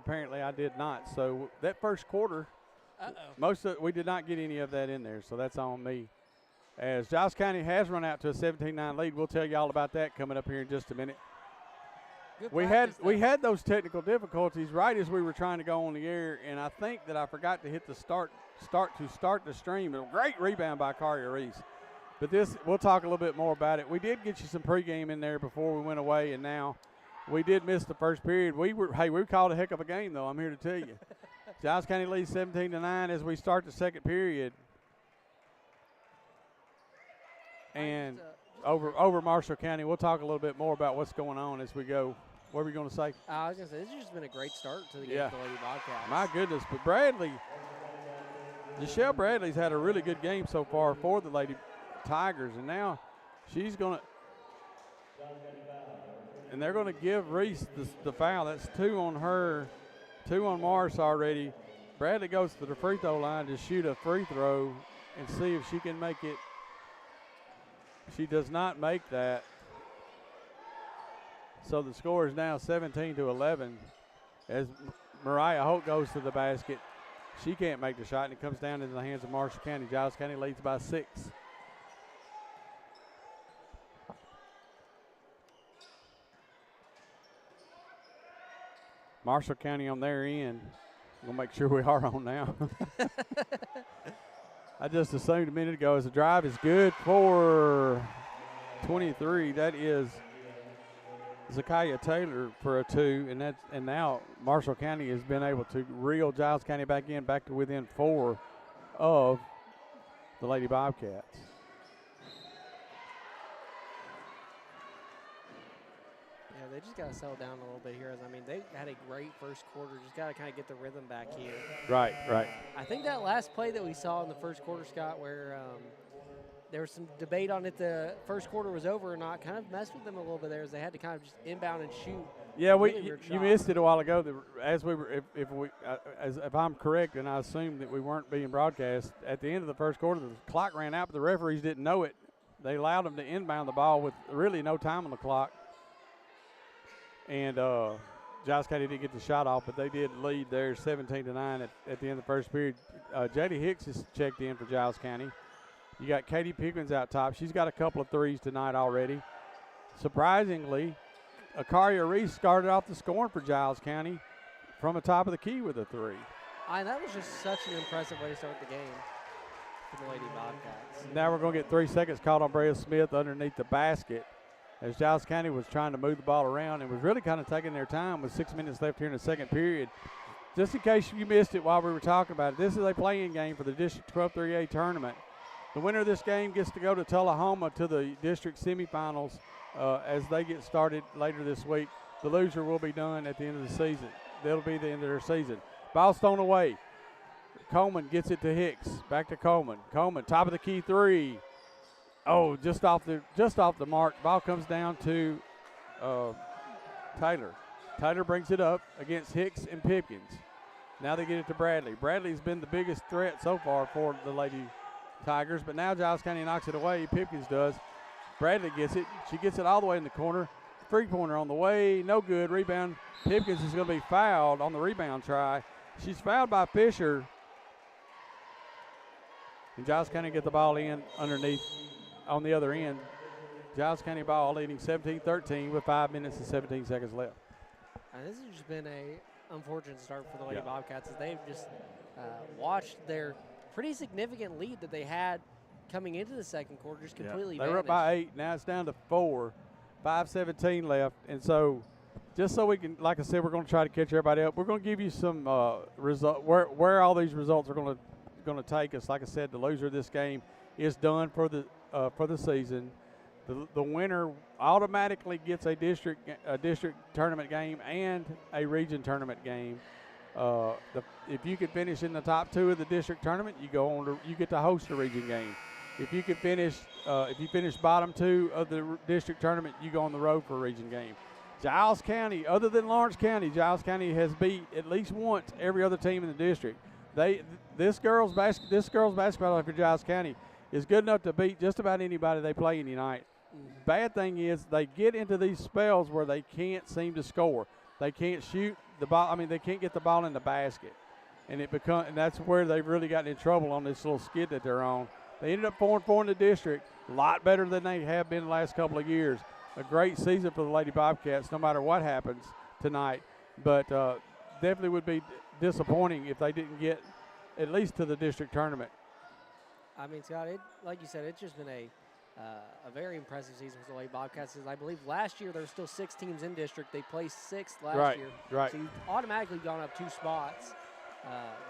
apparently I did not. So that first quarter, we did not get any of that in there, so that's on me. As Giles County has run out to a 17-9 lead. We'll tell you all about that coming up here in just a minute. We had those technical difficulties right as we were trying to go on the air, and I think that I forgot to hit the start the stream. A great rebound by Carrier Reese. But we'll talk a little bit more about it. We did get you some pregame in there before we went away, and now we did miss the first period. We called a heck of a game, though, I'm here to tell you. Giles County leads 17-9 as we start the second period. And over Marshall County, we'll talk a little bit more about what's going on as we go. What were you going to say? I was going to say, this has just been a great start to the game for the Lady Bobcats. My goodness, but Michelle Bradley's had a really good game so far for the Lady Tigers, and now she's going to – and they're going to give Reese the foul. That's 2 on her, 2 on Morris already. Bradley goes to the free throw line to shoot a free throw and see if she can make it. She does not make that. So the score is now 17-11 as Mariah Holt goes to the basket. She can't make the shot, and it comes down into the hands of Marshall County. Giles County leads by 6. Marshall County on their end. We'll make sure we are on now. I just assumed a minute ago as the drive is good for 23. That is Zakiah Taylor for a 2, and now Marshall County has been able to reel Giles County back to within 4 of the Lady Bobcats. Yeah, they just got to settle down a little bit here. I mean, they had a great first quarter. Just got to kind of get the rhythm back here. Right. I think that last play that we saw in the first quarter, Scott, where there was some debate on if the first quarter was over or not, kind of messed with them a little bit there as they had to kind of just inbound and shoot. Yeah, you missed it a while ago. As we were, if I'm correct, and I assume that we weren't being broadcast at the end of the first quarter, the clock ran out, but the referees didn't know it. They allowed them to inbound the ball with really no time on the clock, and Giles County didn't get the shot off, but they did lead there 17-9 at the end of the first period. J.D. Hicks is checked in for Giles County. You got Katie Pickens out top. She's got a couple of threes tonight already. Surprisingly, Akaria Reese started off the scoring for Giles County from the top of the key with a 3. That was just such an impressive way to start the game for the Lady Bobcats. Now we're going to get 3 seconds called on Brea Smith underneath the basket as Giles County was trying to move the ball around and was really kind of taking their time with 6 minutes left here in the second period. Just in case you missed it while we were talking about it, this is a play-in game for the District 12-3A tournament. The winner of this game gets to go to Tullahoma to the district semifinals as they get started later this week. The loser will be done at the end of the season. That'll be the end of their season. Ball thrown away. Coleman gets it to Hicks. Back to Coleman. Coleman, top of the key 3. Oh, just off the mark. Ball comes down to Taylor. Taylor brings it up against Hicks and Pipkins. Now they get it to Bradley. Bradley's been the biggest threat so far for the Lady Tigers, but now Giles County knocks it away. Pipkins does. Bradley gets it. She gets it all the way in the corner. Three-pointer on the way. No good. Rebound. Pipkins is going to be fouled on the rebound try. She's fouled by Fisher. And Giles County get the ball in underneath on the other end. Giles County ball leading 17-13 with 5 minutes and 17 seconds left. This has just been a unfortunate start for the Lady Bobcats as they've just watched their pretty significant lead that they had coming into the second quarter just completely They were up by 8. Now it's down to 4. 5:17 left. And so just so we can, like I said, we're going to try to catch everybody up. We're going to give you some result where all these results are going to take us. Like I said, the loser of this game is done for the season. The winner automatically gets a district tournament game and a region tournament game. If you can finish in the top 2 of the district tournament, you get to host a region game. If you finish bottom 2 of the district tournament, you go on the road for a region game. Giles County, other than Lawrence County, Giles County has beat at least once every other team in the district. This girls basketball for Giles County is good enough to beat just about anybody they play any night. Bad thing is they get into these spells where they can't seem to score. They can't shoot the ball. I mean, they can't get the ball in the basket, and that's where they've really gotten in trouble on this little skid that they're on. They ended up 4-4 in the district, a lot better than they have been the last couple of years. A great season for the Lady Bobcats, no matter what happens tonight. But definitely would be disappointing if they didn't get at least to the district tournament. I mean, Scott, like you said, it's just been a very impressive season for the Lady Bobcats. I believe last year there were still 6 teams in district. They placed 6th last year. Right. So you've automatically gone up 2 spots.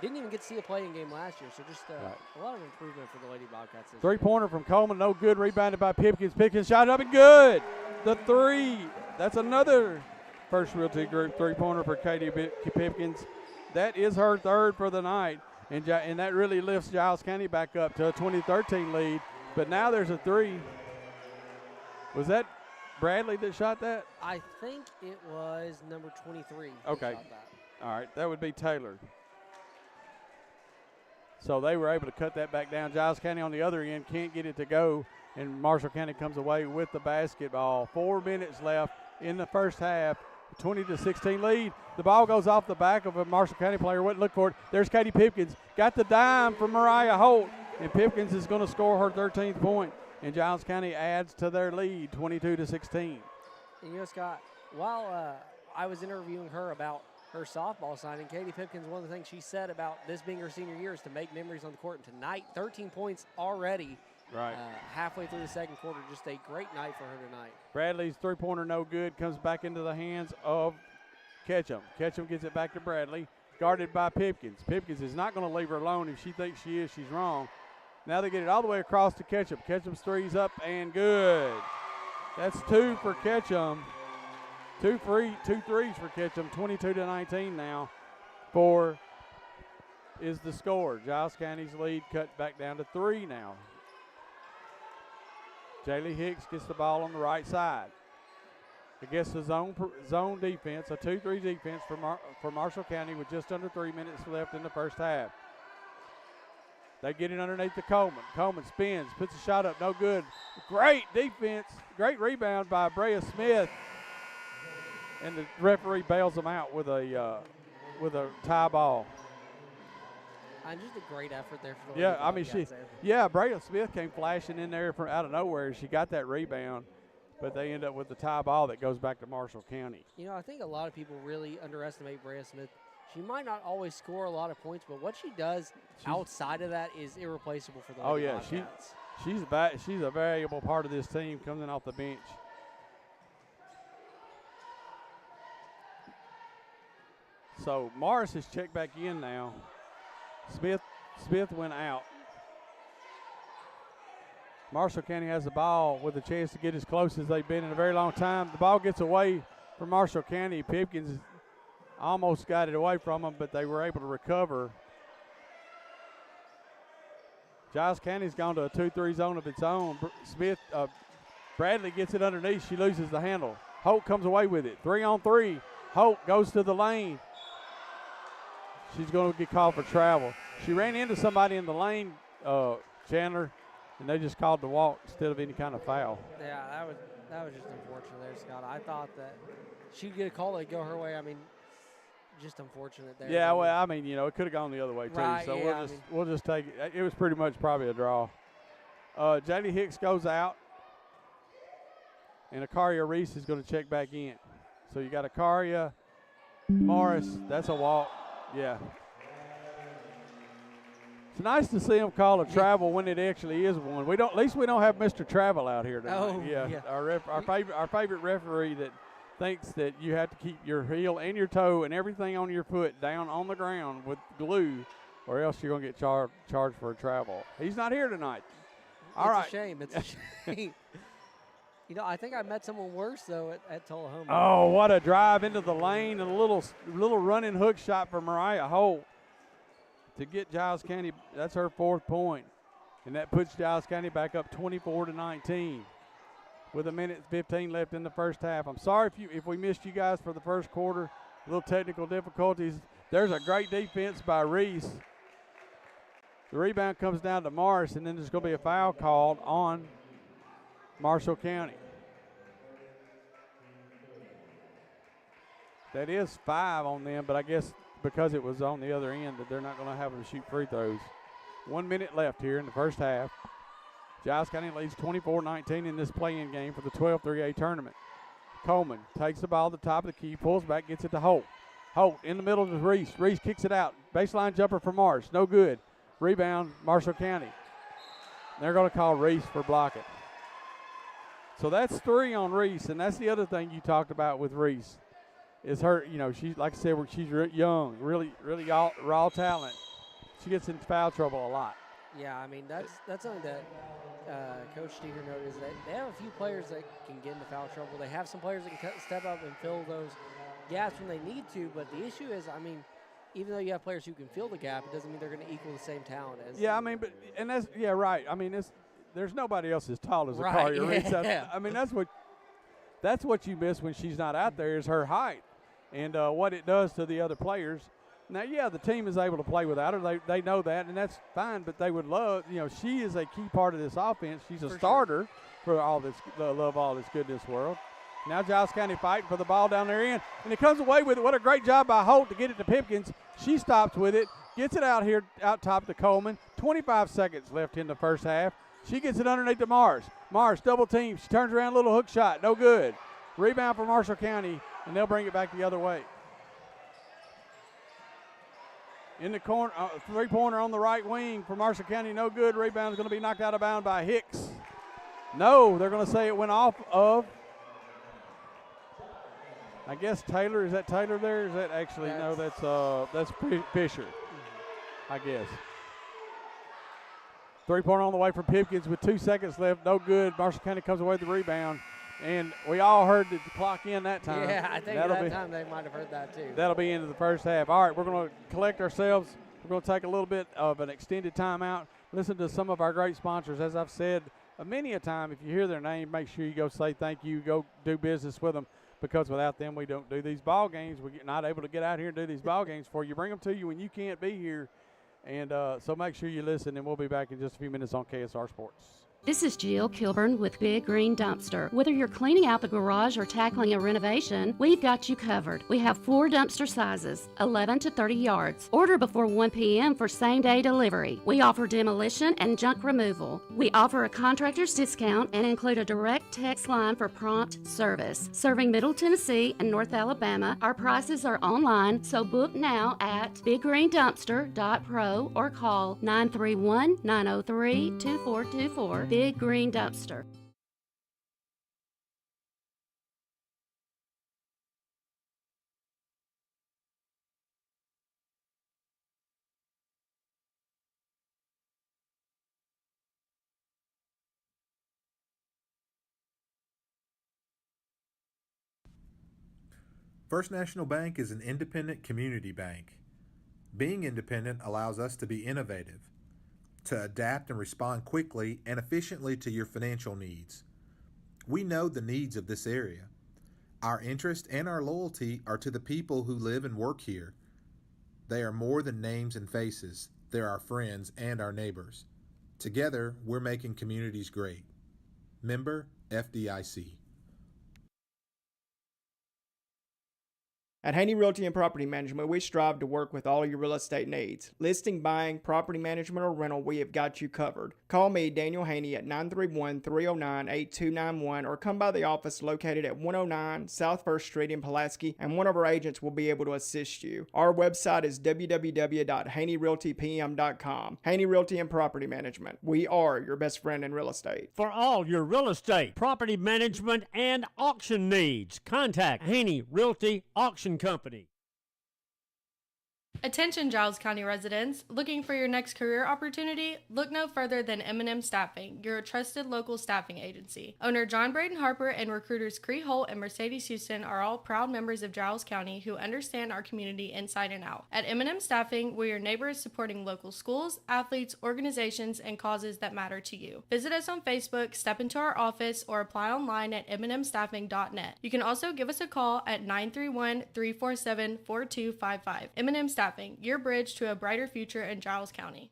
Didn't even get to see a playing game last year, so just a lot of improvement for the Lady Bobcats. Three-pointer from Coleman, no good. Rebounded by Pipkins. Pipkins shot up and good. The 3. That's another First Realty Group three-pointer for Katie Pipkins. That is her 3rd for the night, and that really lifts Giles County back up to a 20-13 lead. But now there's a 3. Was that Bradley that shot that? I think it was number 23. Okay. Shot that. All right, that would be Taylor. So they were able to cut that back down. Giles County on the other end can't get it to go, and Marshall County comes away with the basketball. 4 minutes left in the first half, 20-16 lead. The ball goes off the back of a Marshall County player. Wouldn't look for it. There's Katie Pipkins. Got the dime from Mariah Holt, and Pipkins is going to score her 13th point, and Giles County adds to their lead, 22-16. And you know, Scott, while I was interviewing her about her softball signing, Katie Pipkins, one of the things she said about this being her senior year is to make memories on the court. And tonight, 13 points already. Right. Halfway through the second quarter, just a great night for her tonight. Bradley's three-pointer no good, comes back into the hands of Ketchum. Ketchum gets it back to Bradley, guarded by Pipkins. Pipkins is not going to leave her alone. If she thinks she is, she's wrong. Now they get it all the way across to Ketchum. Ketchum's three's up and good. That's 2 for Ketchum. 2 threes for Ketchum. 22-19 now. 4 is the score. Giles County's lead cut back down to 3 now. Jaylee Hicks gets the ball on the right side. Against the zone defense, a 2-3 defense for Marshall County with just under 3 minutes left in the first half. They get it underneath the Coleman. Coleman spins, puts a shot up, no good. Great defense, great rebound by Brea Smith. And the referee bails them out with a tie ball. And just a great effort there for the Brea Smith came flashing in there from out of nowhere. She got that rebound, but they end up with the tie ball that goes back to Marshall County. You know, I think a lot of people really underestimate Brea Smith. She might not always score a lot of points, but what she does outside of that is irreplaceable for the Bobcats. She's a valuable part of this team coming off the bench. So Morris is checked back in now. Smith went out. Marshall County has the ball with a chance to get as close as they've been in a very long time. The ball gets away from Marshall County. Pipkins almost got it away from them, but they were able to recover. Giles County's gone to a 2-3 zone of its own. Bradley gets it underneath. She loses the handle. Holt comes away with it. 3-on-3. Holt goes to the lane. She's going to get called for travel. She ran into somebody in the lane, Chandler, and they just called the walk instead of any kind of foul. Yeah, that was just unfortunate there, Scott. I thought that she'd get a call that would go her way. I mean, just unfortunate there. Yeah, well, I mean, it could have gone the other way, too. Right, so yeah, we'll just take it. It was pretty much probably a draw. Jaylee Hicks goes out, and Akaria Reese is going to check back in. So you got Akaria, Morris. That's a walk. Yeah. It's nice to see them call a travel when it actually is one. At least we don't have Mr. Travel out here tonight. Oh, yeah. Our favorite referee that thinks that you have to keep your heel and your toe and everything on your foot down on the ground with glue, or else you're going to get charged for a travel. He's not here tonight. All right. It's a shame. It's a shame. I think I met someone worse, though, at Tullahoma. Oh, what a drive into the lane and a little running hook shot for Mariah Holt to get Giles County. That's her 4th point, and that puts Giles County back up 24-19 with 1:15 left in the first half. I'm sorry if we missed you guys for the first quarter. A little technical difficulties. There's a great defense by Reese. The rebound comes down to Morris, and then there's going to be a foul called on Marshall County. That is 5 on them, but I guess because it was on the other end that they're not going to have them shoot free throws. 1 minute left here in the first half. Giles County leads 24-19 in this play-in game for the 12-3A tournament. Coleman takes the ball at the top of the key, pulls back, gets it to Holt. Holt in the middle to Reese. Reese kicks it out. Baseline jumper for Marsh. No good. Rebound, Marshall County. They're going to call Reese for blocking. So that's 3 on Reese, and that's the other thing you talked about with Reese. Is her, she's like I said, she's young, really raw talent. She gets into foul trouble a lot. Yeah, I mean that's something that Coach Steger noted is that they have a few players that can get into foul trouble. They have some players that can step up and fill those gaps when they need to. But the issue is, I mean, even though you have players who can fill the gap, it doesn't mean they're going to equal the same talent as. Yeah, I mean, right. I mean, there's nobody else as tall as right, Zakaria Reese. yeah. I mean, that's what you miss when she's not out there is her height and what it does to the other players. Now, yeah, the team is able to play without her. They know that, and that's fine, but they would love, she is a key part of this offense. She's a starter for all this, love all this good in this world. Now Giles County fighting for the ball down their end, and it comes away with it. What a great job by Holt to get it to Pipkins. She stops with it, gets it out top to Coleman. 25 seconds left in the first half. She gets it underneath to Mars. Mars double team. She turns around, little hook shot, no good. Rebound for Marshall County, and they'll bring it back the other way. In the corner, three-pointer on the right wing for Marshall County, no good. Rebound is going to be knocked out of bounds by Hicks. No, they're going to say it went off of, I guess Taylor. Is that Taylor there? Is that actually, no, that's Fisher, I guess. Three-pointer on the way for Pipkins with 2 seconds left, no good. Marshall County comes away with the rebound. And we all heard the clock in that time. Yeah, I think that time they might have heard that too. That'll be into the first half. All right, we're going to collect ourselves. We're going to take a little bit of an extended timeout, listen to some of our great sponsors. As I've said many a time, if you hear their name, make sure you go say thank you, go do business with them, because without them, we don't do these ball games. We're not able to get out here and do these ball games for you. Bring them to you when you can't be here. And so make sure you listen, and we'll be back in just a few minutes on KSR Sports. This is Jill Kilburn with Big Green Dumpster. Whether you're cleaning out the garage or tackling a renovation, we've got you covered. We have 4 dumpster sizes, 11 to 30 yards. Order before 1 p.m. for same-day delivery. We offer demolition and junk removal. We offer a contractor's discount and include a direct text line for prompt service. Serving Middle Tennessee and North Alabama, our prices are online, so book now at biggreendumpster.pro or call 931-903-2424. Big Green Dumpster. First National Bank is an independent community bank. Being independent allows us to be innovative, to adapt and respond quickly and efficiently to your financial needs. We know the needs of this area. Our interest and our loyalty are to the people who live and work here. They are more than names and faces. They're our friends and our neighbors. Together, we're making communities great. Member FDIC. At Haney Realty and Property Management, we strive to work with all your real estate needs. Listing, buying, property management, or rental, we have got you covered. Call me, Daniel Haney, at 931-309-8291 or come by the office located at 109 South 1st Street in Pulaski, and one of our agents will be able to assist you. Our website is www.haneyrealtypm.com. Haney Realty and Property Management. We are your best friend in real estate. For all your real estate, property management, and auction needs, contact Haney Realty Auction Company. Attention Giles County residents, looking for your next career opportunity? Look no further than M&M Staffing, your trusted local staffing agency. Owner John Braden Harper and recruiters Cree Holt and Mercedes Houston are all proud members of Giles County who understand our community inside and out. At M&M Staffing, we're your neighbors supporting local schools, athletes, organizations, and causes that matter to you. Visit us on Facebook, step into our office, or apply online at mnmstaffing.net. You can also give us a call at 931-347-4255. M&M Staffing, your bridge to a brighter future in Giles County.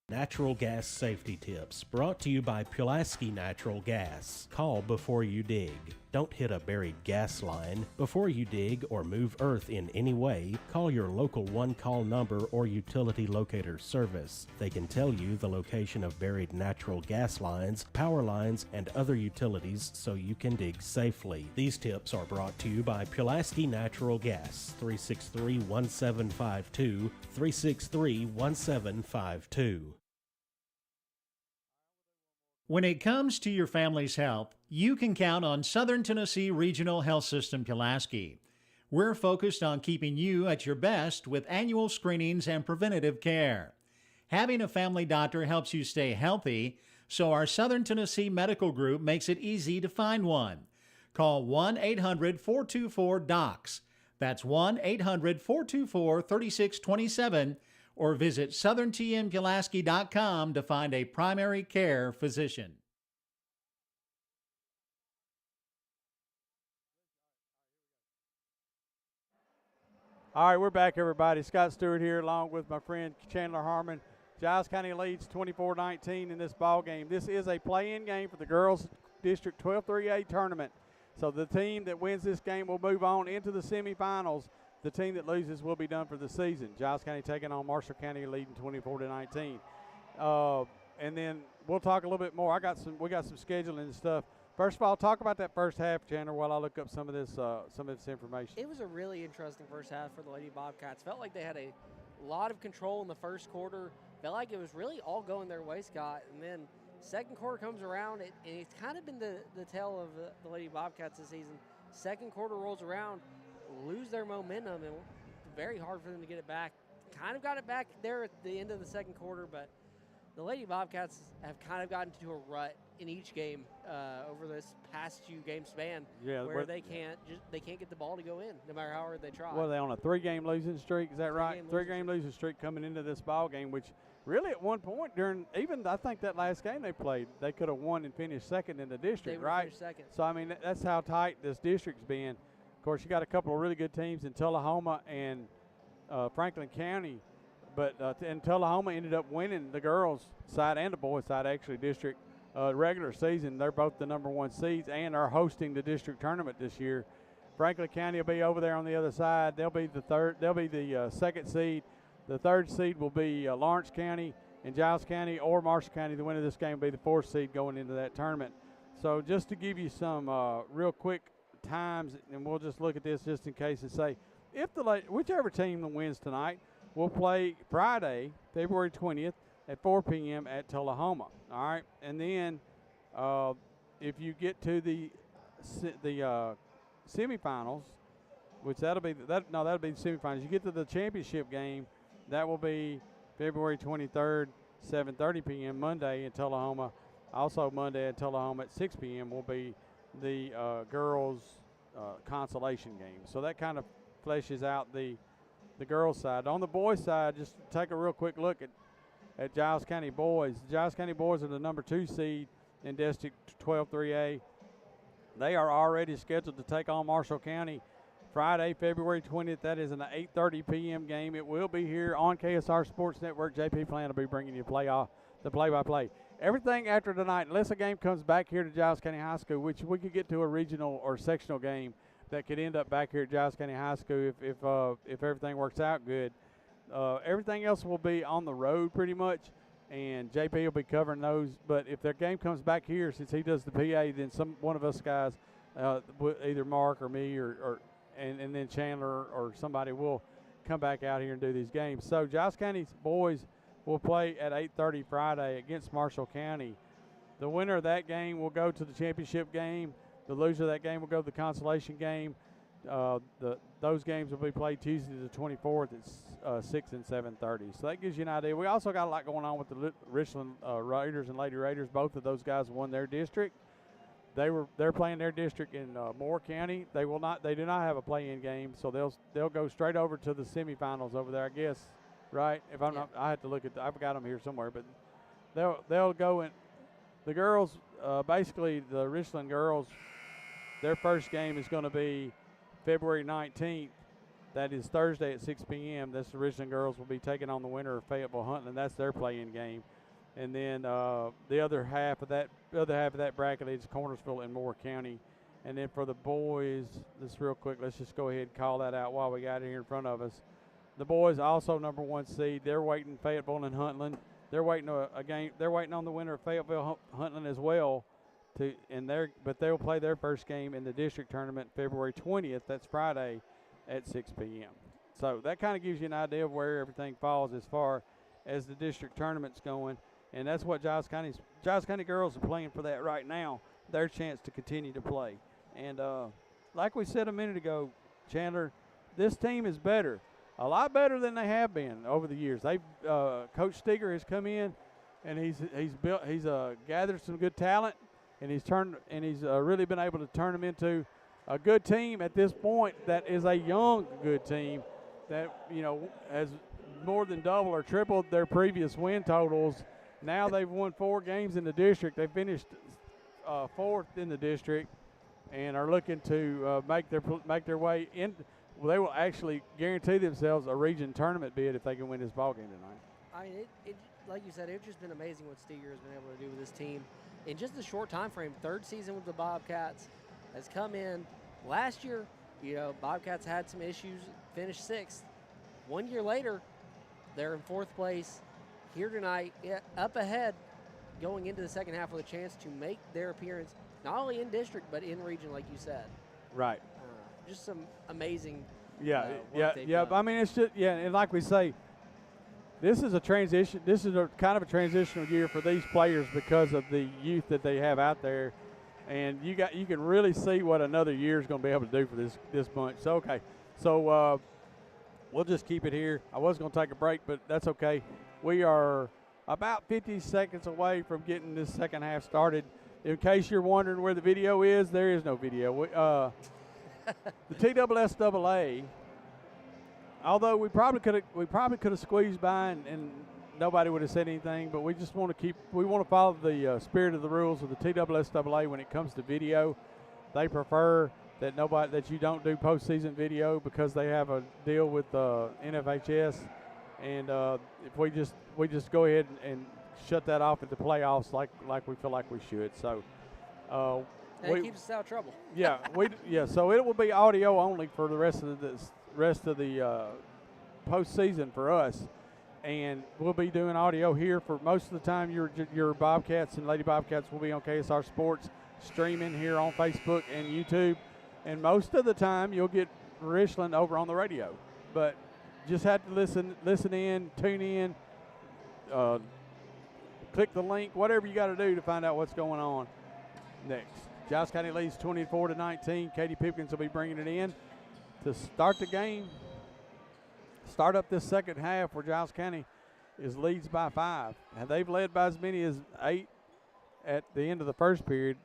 Natural gas safety tips brought to you by Pulaski Natural Gas. Call before you dig. Don't hit a buried gas line. Before you dig or move earth in any way, call your local one-call number or utility locator service. They can tell you the location of buried natural gas lines, power lines, and other utilities so you can dig safely. These tips are brought to you by Pulaski Natural Gas, 363-1752, 363-1752. When it comes to your family's health, you can count on Southern Tennessee Regional Health System Pulaski. We're focused on keeping you at your best with annual screenings and preventative care. Having a family doctor helps you stay healthy, so our Southern Tennessee Medical Group makes it easy to find one. Call 1-800-424-DOCS. That's 1-800-424-3627, or visit southerntmpulaski.com to find a primary care physician. All right, we're back, everybody. Scott Stewart here, along with my friend Chandler Harmon. Giles County leads 24-19 in this ball game. This is a play-in game for the Girls District 12-3A tournament. So the team that wins this game will move on into the semifinals. The team that loses will be done for the season. Giles County taking on Marshall County, leading 24-19. And then we'll talk a little bit more. We got some scheduling and stuff. First of all, talk about that first half, Chandler, while I look up some of this information. It was a really interesting first half for the Lady Bobcats. Felt like they had a lot of control in the first quarter. Felt like it was really all going their way, Scott. And then second quarter comes around, and it's kind of been the tale of the Lady Bobcats this season. Second quarter rolls around, lose their momentum, and very hard for them to get it back. Kind of got it back there at the end of the second quarter, but the Lady Bobcats have kind of gotten into a rut in each game over this past few game span, where they can't get the ball to go in, no matter how hard they try. Well, they're on a three-game losing streak. Is that right? Three-game losing streak coming into this ball game, which really at one point I think that last game they played, they could have won and finished second in the district, right? Second. So I mean that's how tight this district's been. Of course, you got a couple of really good teams in Tullahoma and Franklin County, but and Tullahoma ended up winning the girls' side and the boys' side actually district regular season. They're both the number one seeds and are hosting the district tournament this year. Franklin County will be over there on the other side. They'll be the second seed. The third seed will be Lawrence County and Giles County or Marshall County. The winner of this game will be the fourth seed going into that tournament. So just to give you some real quick times, and we'll just look at this just in case and say, whichever team wins tonight will play Friday, February 20th at 4 p.m. at Tullahoma. All right, and then if you get to the semifinals, which that'll be the semifinals. You get to the championship game, that will be February 23rd, 7:30 p.m. Monday in Tullahoma. Also Monday at Tullahoma at 6 p.m. will be the girls' consolation game. So that kind of fleshes out the girls' side. On the boys' side, just take a real quick look at Giles County boys. The Giles County boys are the number 2 seed in District 12-3A. They are already scheduled to take on Marshall County Friday, February 20th. That is an 8:30 p.m. game. It will be here on KSR Sports Network. JP Plan will be bringing you the play-by-play. Everything after tonight, unless a game comes back here to Giles County High School, which we could get to a regional or sectional game that could end up back here at Giles County High School if everything works out good. Everything else will be on the road pretty much, and JP will be covering those. But if their game comes back here, since he does the PA, then one of us guys, either Mark or me and then Chandler or somebody will come back out here and do these games. So Giles County's boys will play at 8:30 Friday against Marshall County. The winner of that game will go to the championship game. The loser of that game will go to the consolation game. Those games will be played Tuesday the 24th at 6 and 7:30. So that gives you an idea. We also got a lot going on with the Richland Raiders and Lady Raiders. Both of those guys won their district. They're playing their district in Moore County. They do not have a play-in game, so they'll go straight over to the semifinals over there, I guess. Right? If I'm not, I have to look at. I've got them here somewhere, but they'll go in. The girls, basically the Richland girls, their first game is going to be February 19th. That is Thursday at 6 p.m. That's the Richland girls will be taking on the winner of Fayetteville Hunting. That's their play-in game. And then the other half of that bracket is Cornersville and Moore County. And then for the boys, just real quick, let's just go ahead and call that out while we got it here in front of us. The boys also number 1 seed. They're waiting Fayetteville and Huntland. They're waiting a game. They're waiting on the winner of Fayetteville Huntland as well. But they'll play their first game in the district tournament February 20th. That's Friday at 6 p.m. So that kind of gives you an idea of where everything falls as far as the district tournament's going. And that's what Giles County girls are playing for that right now, their chance to continue to play. And like we said a minute ago, Chandler, this team is better, a lot better than they have been over the years. Coach Steger has come in, and he's gathered some good talent, and he's really been able to turn them into a good team at this point. That is a young good team that has more than double or tripled their previous win totals. Now they've won 4 games in the district. They finished 4th in the district, and are looking to make their way in. Well, they will actually guarantee themselves a region tournament bid if they can win this ball game tonight. I mean, it like you said, it's just been amazing what Steger has been able to do with this team in just a short time frame. 3rd season with the Bobcats, has come in. Last year, Bobcats had some issues, finished 6th. 1 year later, they're in 4th place. Here tonight, up ahead, going into the second half with a chance to make their appearance not only in district but in region, like you said. Right. Just some amazing. Yeah. Done. I mean, it's just and like we say, this is a transition. This is a kind of a transitional year for these players because of the youth that they have out there, and you can really see what another year is going to be able to do for this bunch. So we'll just keep it here. I was going to take a break, but that's okay. We are about 50 seconds away from getting this second half started. In case you're wondering where the video is, there is no video. The TSSAA, although we probably could have squeezed by and nobody would have said anything, but we just want to follow the spirit of the rules of the TSSAA when it comes to video. They prefer that you don't do postseason video because they have a deal with NFHS, and if we just go ahead and shut that off at the playoffs like we feel like we should. So. It keeps us out of trouble. So it will be audio only for the rest of the postseason for us, and we'll be doing audio here for most of the time. Your Bobcats and Lady Bobcats will be on KSR Sports streaming here on Facebook and YouTube, and most of the time you'll get Richland over on the radio. But just have to listen in, tune in, click the link, whatever you got to do to find out what's going on next. Giles County leads 24-19. Katie Pipkins will be bringing it in to start the game. Start up this second half where Giles County leads by 5. And they've led by as many as 8 at the end of the first period.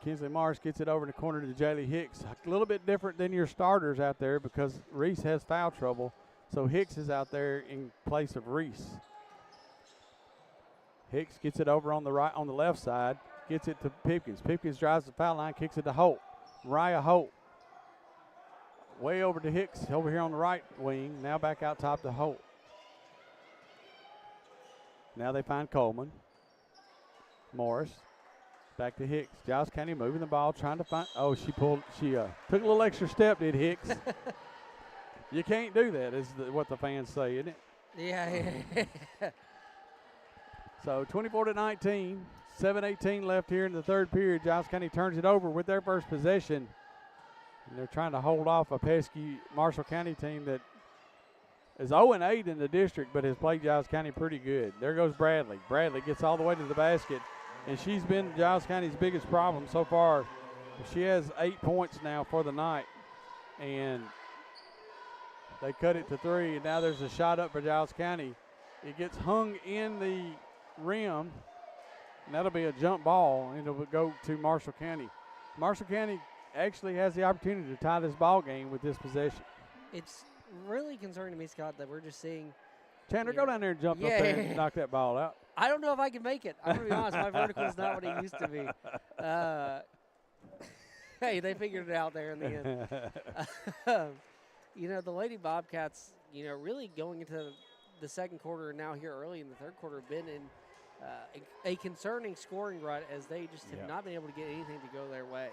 Kinsley Morris gets it over in the corner to Jaylee Hicks. A little bit different than your starters out there because Reese has foul trouble. So Hicks is out there in place of Reese. Hicks gets it over on the left side, gets it to Pipkins. Pipkins drives the foul line, kicks it to Holt. Mariah Holt. Way over to Hicks over here on the right wing. Now back out top to Holt. Now they find Coleman. Morris. Back to Hicks. Giles County moving the ball, trying to find. Oh, she took a little extra step, did Hicks. You can't do that, is what the fans say, isn't it? Yeah. So 24-19, 7:18 left here in the third period. Giles County turns it over with their first possession. And they're trying to hold off a pesky Marshall County team that is 0-8 in the district, but has played Giles County pretty good. There goes Bradley. Bradley gets all the way to the basket, and she's been Giles County's biggest problem so far. She has 8 points now for the night, and they cut it to 3, and now there's a shot up for Giles County. It gets hung in the rim, and that'll be a jump ball, and it'll go to Marshall County. Marshall County actually has the opportunity to tie this ball game with this possession. It's really concerning to me, Scott, that we're just seeing. Chandler, go down there and jump up there and knock that ball out. I don't know if I can make it. I'm going to be honest, my vertical is not what it used to be. Hey, they figured it out there in the end. The Lady Bobcats, really going into the second quarter and now here early in the third quarter have been in a concerning scoring rut as they just have Yeah. not been able to get anything to go their way.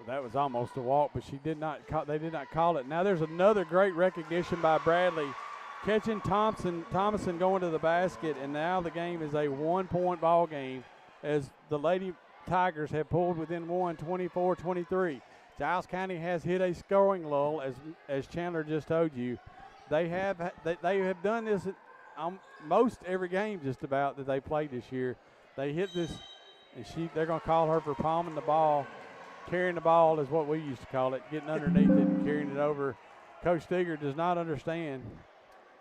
That was almost a walk, but she did not. They did not call it. Now there's another great recognition by Bradley, catching Thomason going to the basket, and now the game is a 1-point ball game, as the Lady Tigers have pulled within one, 24-23. Giles County has hit a scoring lull, as Chandler just told you. They have done this most every game just about that they played this year. They hit this, and they're going to call her for palming the ball. Carrying the ball is what we used to call it, getting underneath it and carrying it over. Coach Steger does not understand.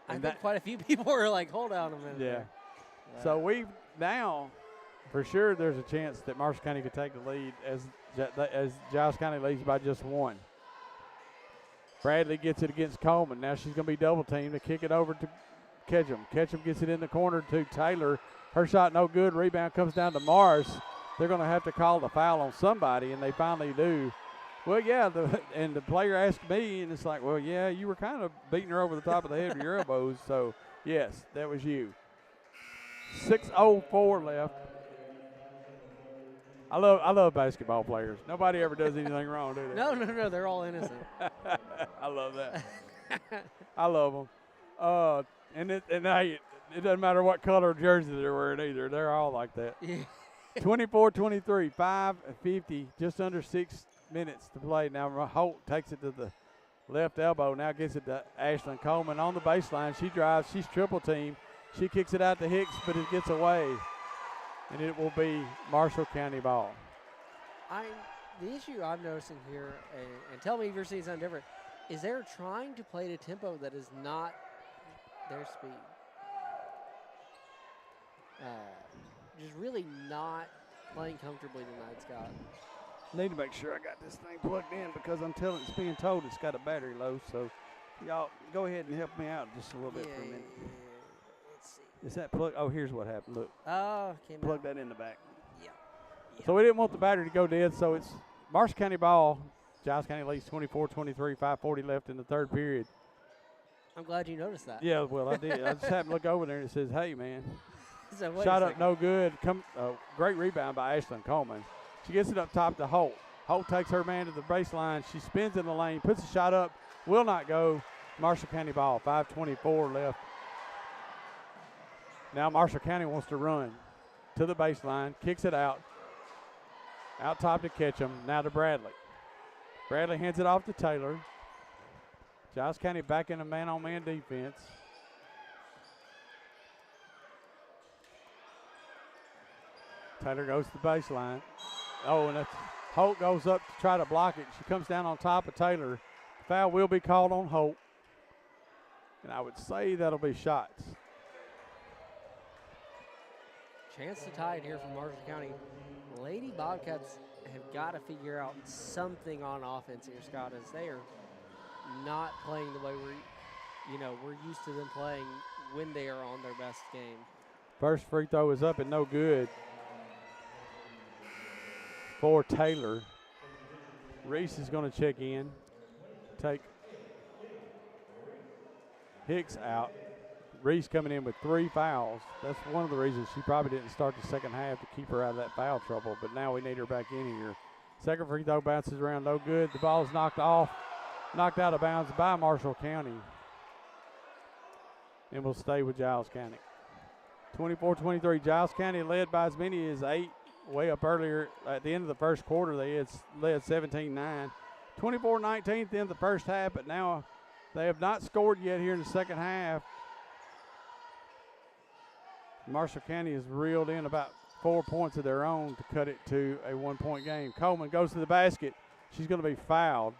I think quite a few people were like, hold on a minute. Yeah. there. So we now, for sure, there's a chance that Marshall County could take the lead as Giles County leads by just one. Bradley gets it against Coleman. Now she's going to be double teamed to kick it over to Ketchum. Ketchum gets it in the corner to Taylor. Her shot no good. Rebound comes down to Morris. They're going to have to call the foul on somebody, and they finally do. Well, yeah, and the player asked me, and it's like, well, yeah, you were kind of beating her over the top of the head with your elbows, so, yes, that was you. 6:04 left. I love basketball players. Nobody ever does anything wrong, do they? No, they're all innocent. I love that. I love them. And hey, it doesn't matter what color jersey they're wearing either. They're all like that. Yeah. 24-23, 5:50, just under 6 minutes to play. Now Holt takes it to the left elbow. Now gets it to Ashlyn Coleman on the baseline. She drives. She's triple team. She kicks it out to Hicks, but it gets away, and it will be Marshall County ball. The issue I'm noticing here, and tell me if you're seeing something different, is they're trying to play at a tempo that is not their speed. Just really not playing comfortably tonight, Scott. Need to make sure I got this thing plugged in because it's being told it's got a battery low. So y'all go ahead and help me out just a little bit for a minute. Let's see. Is that plug? Oh, here's what happened. Look, Came plug out. that in the back. Yeah. So we didn't want the battery to go dead, so it's Marshall County ball. Giles County leads 24-23, 5:40 left in the third period. I'm glad you noticed that. Yeah, well, I did. I just happened to look over there and it says, hey, man. So wait a Shot up second. no good. Great rebound by Ashlyn Coleman. She gets it up top to Holt. Holt takes her man to the baseline. She spins in the lane, puts a shot up, will not go. Marshall County ball, 5:24 left. Now Marshall County wants to run to the baseline, kicks it out top to Ketchum, now to Bradley. Bradley hands it off to Taylor. Giles County back in a man-on-man defense. Taylor goes to the baseline. Oh, and Holt goes up to try to block it. She comes down on top of Taylor. Foul will be called on Holt. And I would say that'll be shots. Chance to tie it here from Marshall County. Lady Bobcats have got to figure out something on offense here, Scott, as they are not playing the way we're used to them playing when they are on their best game. First free throw is up and no good for Taylor. Reese is going to check in, take Hicks out. Reese coming in with 3 fouls. That's one of the reasons she probably didn't start the second half, to keep her out of that foul trouble, but now we need her back in here. Second free throw bounces around, no good. The ball is knocked out of bounds by Marshall County, and will stay with Giles County. 24-23, Giles County led by as many as 8. Way up earlier at the end of the first quarter, they had led 17-9. 24-19 at the end of the first half, but now they have not scored yet here in the second half. Marshall County has reeled in about 4 points of their own to cut it to a 1-point game. Coleman goes to the basket. She's going to be fouled.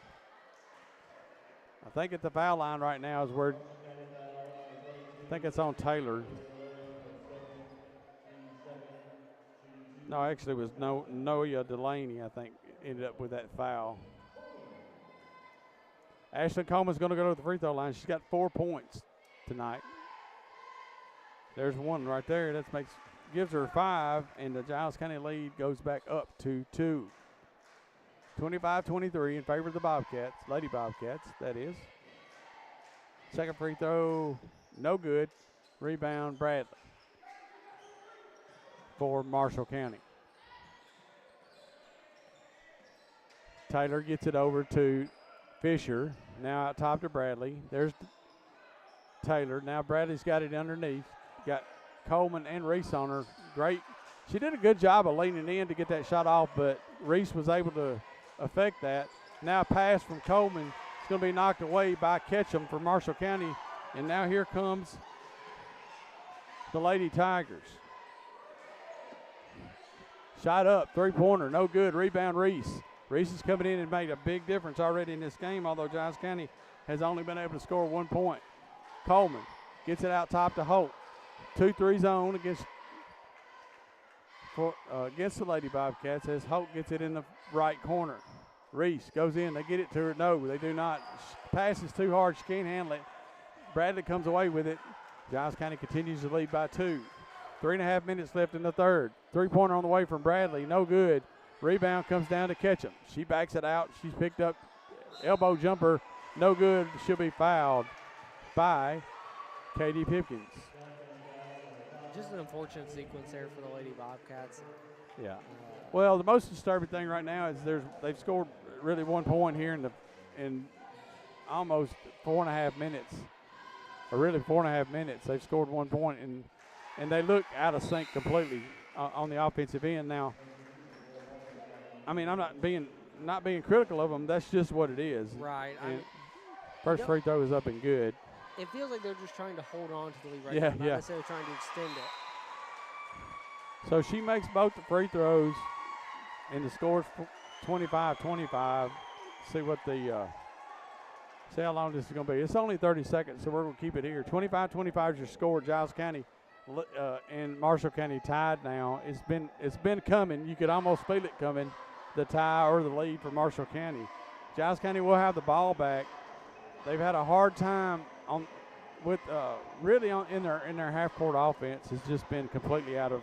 I think at the foul line right now is where I think it's on Taylor. No, actually it was Noya Delaney, I think, ended up with that foul. Ashlyn Coleman's going to go to the free throw line. She's got 4 points tonight. There's one right there. That gives her 5, and the Giles County lead goes back up to 2. 25-23 in favor of the Bobcats, Lady Bobcats, that is. Second free throw, no good. Rebound, Bradley. for Marshall County. Taylor gets it over to Fisher. Now out top to Bradley. There's Taylor. Now Bradley's got it underneath. Got Coleman and Reese on her. Great. She did a good job of leaning in to get that shot off, but Reese was able to affect that. Now a pass from Coleman. It's going to be knocked away by Ketchum for Marshall County. And now here comes the Lady Tigers. Shot up, three-pointer, no good. Rebound, Reese. Reese is coming in and made a big difference already in this game, although Giles County has only been able to score 1 point. Coleman gets it out top to Holt. 2-3 zone against the Lady Bobcats as Holt gets it in the right corner. Reese goes in. They get it to her. No, they do not. Passes too hard. She can't handle it. Bradley comes away with it. Giles County continues to lead by 2. 3.5 minutes left in the third. Three-pointer on the way from Bradley. No good. Rebound comes down to Ketchum. She backs it out. She's picked up elbow jumper. No good. She'll be fouled by Katie Pipkins. Just an unfortunate sequence there for the Lady Bobcats. Yeah. Well, the most disturbing thing right now is they've scored really 1 point here in almost 4.5 minutes, or really 4.5 minutes. They've scored 1 point, and they look out of sync completely on the offensive end now. I mean, I'm not being critical of them. That's just what it is. Right. First free throw is up and good. It feels like they're just trying to hold on to the lead right Yeah, now, not yeah. necessarily trying to extend it. So she makes both the free throws, and the score's 25-25. See how long this is going to be. It's only 30 seconds, so we're going to keep it here. 25-25 is your score. Giles County and Marshall County tied now. It's been coming. You could almost feel it coming, the tie or the lead for Marshall County. Giles County will have the ball back. They've had a hard time in their half court offense. Has just been completely out of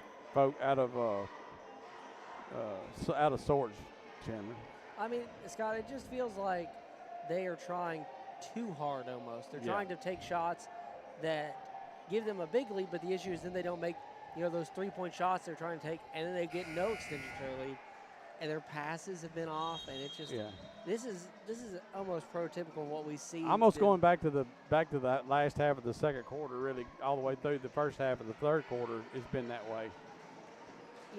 sorts, Chandler. I mean, Scott, it just feels like they are trying too hard almost. They're trying to take shots that give them a big lead, but the issue is then they don't make, those three-point shots they're trying to take, and then they get no extension to their lead. And their passes have been off, and it's just this is almost prototypical of what we see. Almost going back to that last half of the second quarter, really all the way through the first half of the third quarter, it's been that way.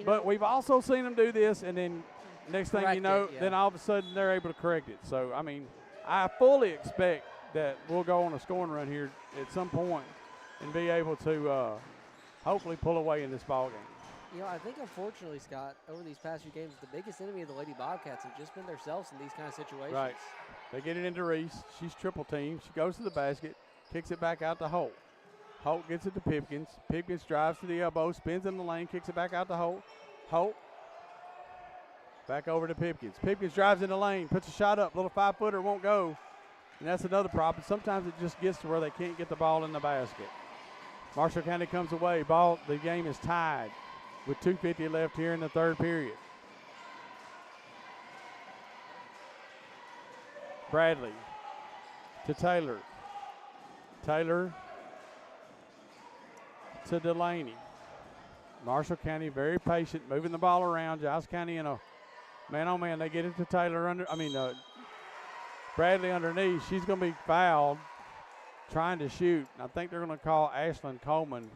But we've also seen them do this, and then next thing you know, then all of a sudden they're able to correct it. So I mean, I fully expect that we'll go on a scoring run here at some point and be able to hopefully pull away in this ball game. I think unfortunately, Scott, over these past few games, the biggest enemy of the Lady Bobcats have just been themselves in these kind of situations. Right. They get it into Reese. She's triple teamed. She goes to the basket, kicks it back out to Holt. Holt gets it to Pipkins. Pipkins drives to the elbow, spins in the lane, kicks it back out to Holt. Holt back over to Pipkins. Pipkins drives in the lane, puts a shot up. Little 5-footer won't go. And that's another problem. Sometimes it just gets to where they can't get the ball in the basket. Marshall County comes away. The game is tied with 2:50 left here in the third period. Bradley to Taylor. Taylor to Delaney. Marshall County very patient, moving the ball around. Giles County in a man-on-man. They get it to Taylor Bradley underneath. She's going to be fouled trying to shoot. I think they're going to call Ashlyn Coleman.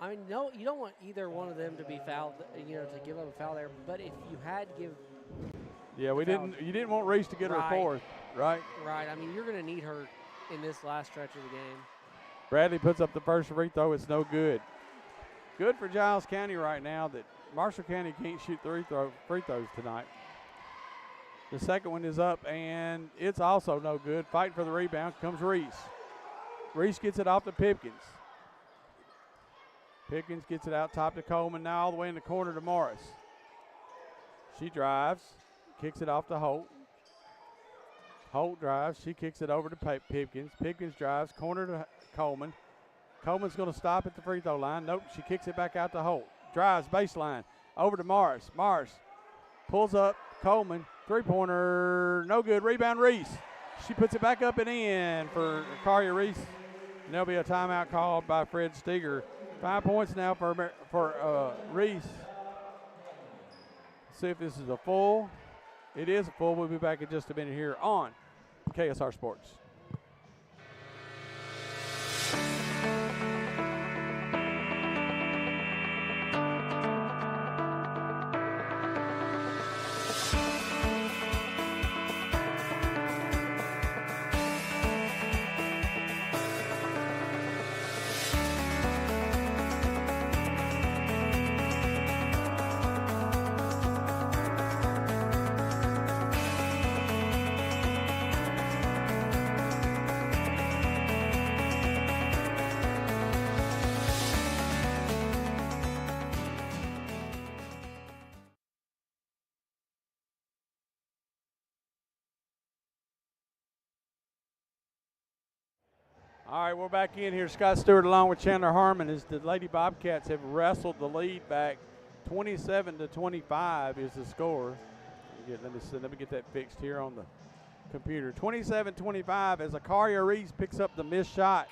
I mean, no, you don't want either one of them to be fouled, to give up a foul there. But if you had to give, you didn't want Reese to get her fourth, right? Right. I mean, you're going to need her in this last stretch of the game. Bradley puts up the first free throw. It's no good. Good for Giles County right now that Marshall County can't shoot free throws tonight. The second one is up, and it's also no good. Fighting for the rebound comes Reese. Reese gets it off to Pipkins. Pipkins gets it out top to Coleman, now all the way in the corner to Morris. She drives, kicks it off to Holt. Holt drives, she kicks it over to Pipkins. Pipkins drives, corner to Coleman. Coleman's going to stop at the free throw line. Nope, she kicks it back out to Holt. Drives, baseline, over to Morris. Morris pulls up, Coleman, three-pointer, no good. Rebound, Reese. She puts it back up and in for Karia Reese. And there'll be a timeout called by Fred Steger 5 points now for Reese. See if this is a full. It is a full. We'll be back in just a minute here on KSR Sports. All right, we're back in here. Scott Stewart along with Chandler Harmon as the Lady Bobcats have wrestled the lead back. 27-25 is the score. Let me get that fixed here on the computer. 27-25 as Akaria Reese picks up the missed shot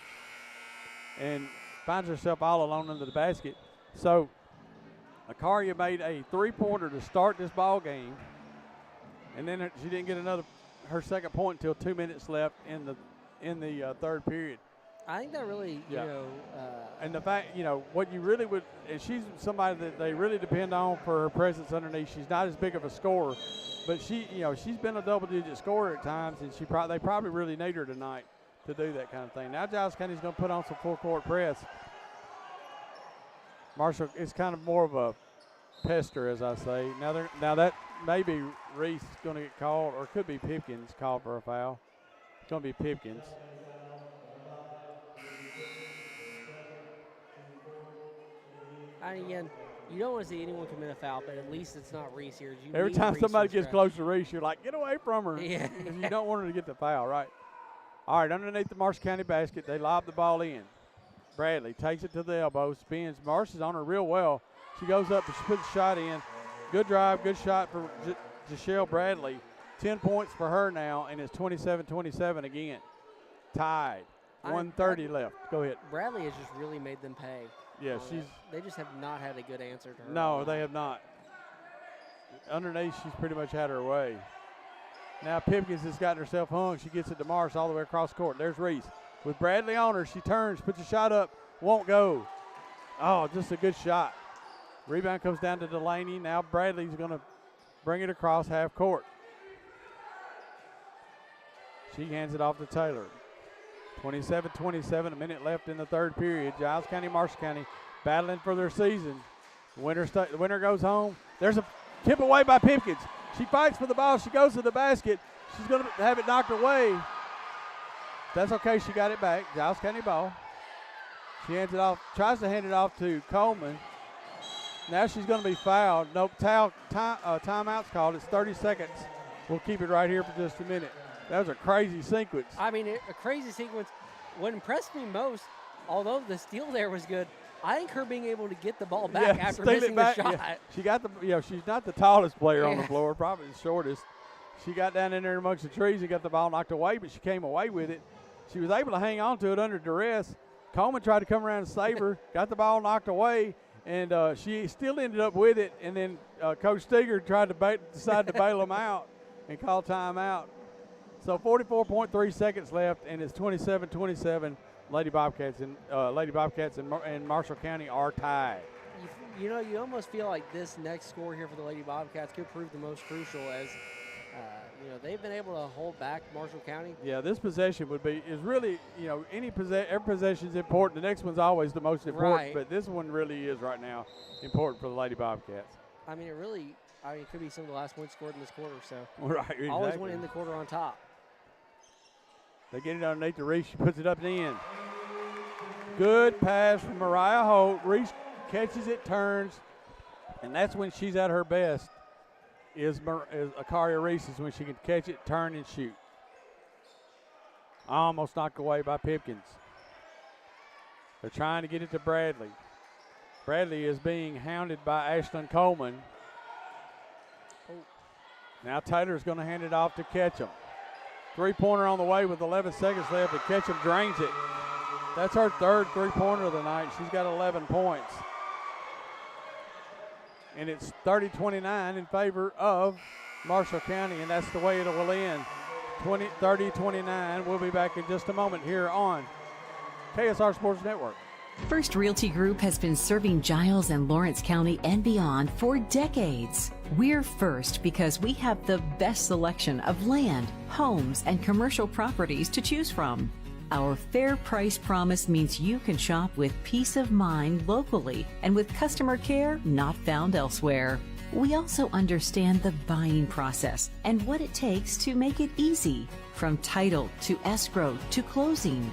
and finds herself all alone under the basket. So Akaria made a three-pointer to start this ball game, and then she didn't get her second point until 2 minutes left in the third period. I think that really, and the fact, what you really would, and she's somebody that they really depend on for her presence underneath. She's not as big of a scorer, but she's been a double-digit scorer at times, and they probably really need her tonight to do that kind of thing. Now Giles County's going to put on some full-court press. Marshall is kind of more of a pester, as I say. Now that maybe Reese is going to get called, or it could be Pipkins called for a foul. It's going to be Pipkins. And again, you don't want to see anyone commit a foul, but at least it's not Reese here. Every time somebody gets close to Reese, you're like, get away from her. Yeah. Because you don't want her to get the foul, right? All right, underneath the Marshall County basket, they lob the ball in. Bradley takes it to the elbow, spins. Marsh is on her real well. She goes up and she puts a shot in. Good drive, good shot for Jashelle Bradley. 10 points for her now, and it's 27-27 again. Tied. 1:30 left. Go ahead. Bradley has just really made them pay. Yeah, they just have not had a good answer to her. No, they have not. Underneath, she's pretty much had her way. Now Pipkins has gotten herself hung. She gets it to Marsh all the way across court. There's Reese. With Bradley on her, she turns, puts a shot up, won't go. Oh, just a good shot. Rebound comes down to Delaney. Now Bradley's going to bring it across half court. She hands it off to Taylor. 27-27, a minute left in the third period. Giles County, Marshall County battling for their season. The winner goes home. There's a tip away by Pipkins. She fights for the ball. She goes to the basket. She's going to have it knocked away. That's okay. She got it back. Giles County ball. She hands it off, tries to hand it off to Coleman. Now she's going to be fouled. No, timeout's called. It's 30 seconds. We'll keep it right here for just a minute. That was a crazy sequence. I mean, a crazy sequence. What impressed me most, although the steal there was good, I think her being able to get the ball back after missing the shot. Yeah. She got she's not the tallest player on the floor, probably the shortest. She got down in there amongst the trees and got the ball knocked away, but she came away with it. She was able to hang on to it under duress. Coleman tried to come around and save her, got the ball knocked away, and she still ended up with it. And then Coach Steger tried to decide to bail them out and call timeout. So 44.3 seconds left, and it's 27-27. Lady Bobcats and Marshall County are tied. You almost feel like this next score here for the Lady Bobcats could prove the most crucial, as they've been able to hold back Marshall County. Yeah, this possession is really, every possession is important. The next one's always the most important, right. But this one really is right now important for the Lady Bobcats. I mean, it could be some of the last points scored in this quarter. So right, exactly. Always want to end the quarter on top. They get it underneath to Reese. She puts it up and in. Good pass from Mariah Holt. Reese catches it, turns, and that's when she's at her best. Is Akaria Reese is when she can catch it, turn, and shoot. Almost knocked away by Pipkins. They're trying to get it to Bradley. Bradley is being hounded by Ashlyn Coleman. Now Taylor's going to hand it off to Ketchum. Three-pointer on the way with 11 seconds left, and Ketchum drains it. That's her third three-pointer of the night. She's got 11 points. And it's 30-29 in favor of Marshall County, and that's the way it will end. 30-29. We'll be back in just a moment here on KSR Sports Network. First Realty Group has been serving Giles and Lawrence County and beyond for decades. We're first because we have the best selection of land, homes, and commercial properties to choose from. Our fair price promise means you can shop with peace of mind locally and with customer care not found elsewhere. We also understand the buying process and what it takes to make it easy, from title to escrow to closing.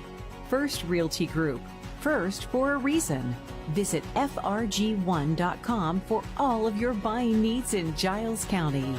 First Realty Group. First for a reason. Visit frg1.com for all of your buying needs in Giles County.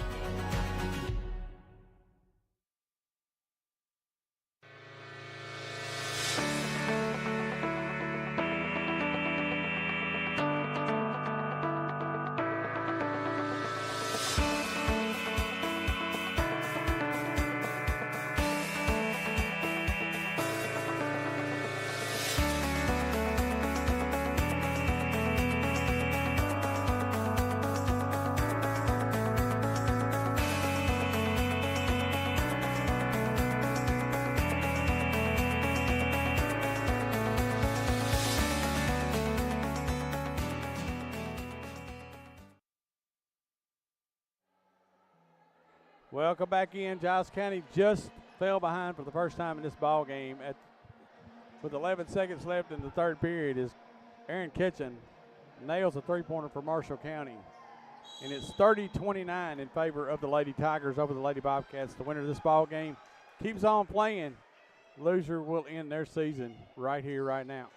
Welcome back in. Giles County just fell behind for the first time in this ball game. With 11 seconds left in the third period, is Aaron Kitchen nails a three-pointer for Marshall County. And it's 30-29 in favor of the Lady Tigers over the Lady Bobcats. The winner of this ball game keeps on playing. Loser will end their season right here, right now.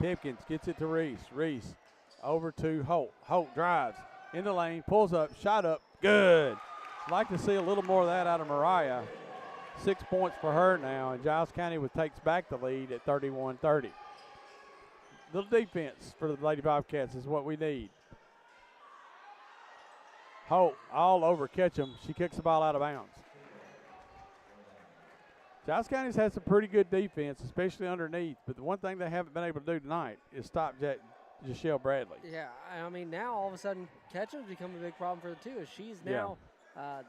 Pipkins gets it to Reese. Reese over to Holt. Holt drives in the lane, pulls up, shot up, good. Like to see a little more of that out of Mariah. 6 points for her now, and Giles County takes back the lead at 31-30. Little defense for the Lady Bobcats is what we need. Holt all over Ketchum. She kicks the ball out of bounds. Giles County's had some pretty good defense, especially underneath, but the one thing they haven't been able to do tonight is stop Jachelle Bradley. Yeah, I mean, now all of a sudden Ketchum's become a big problem for the two. She's now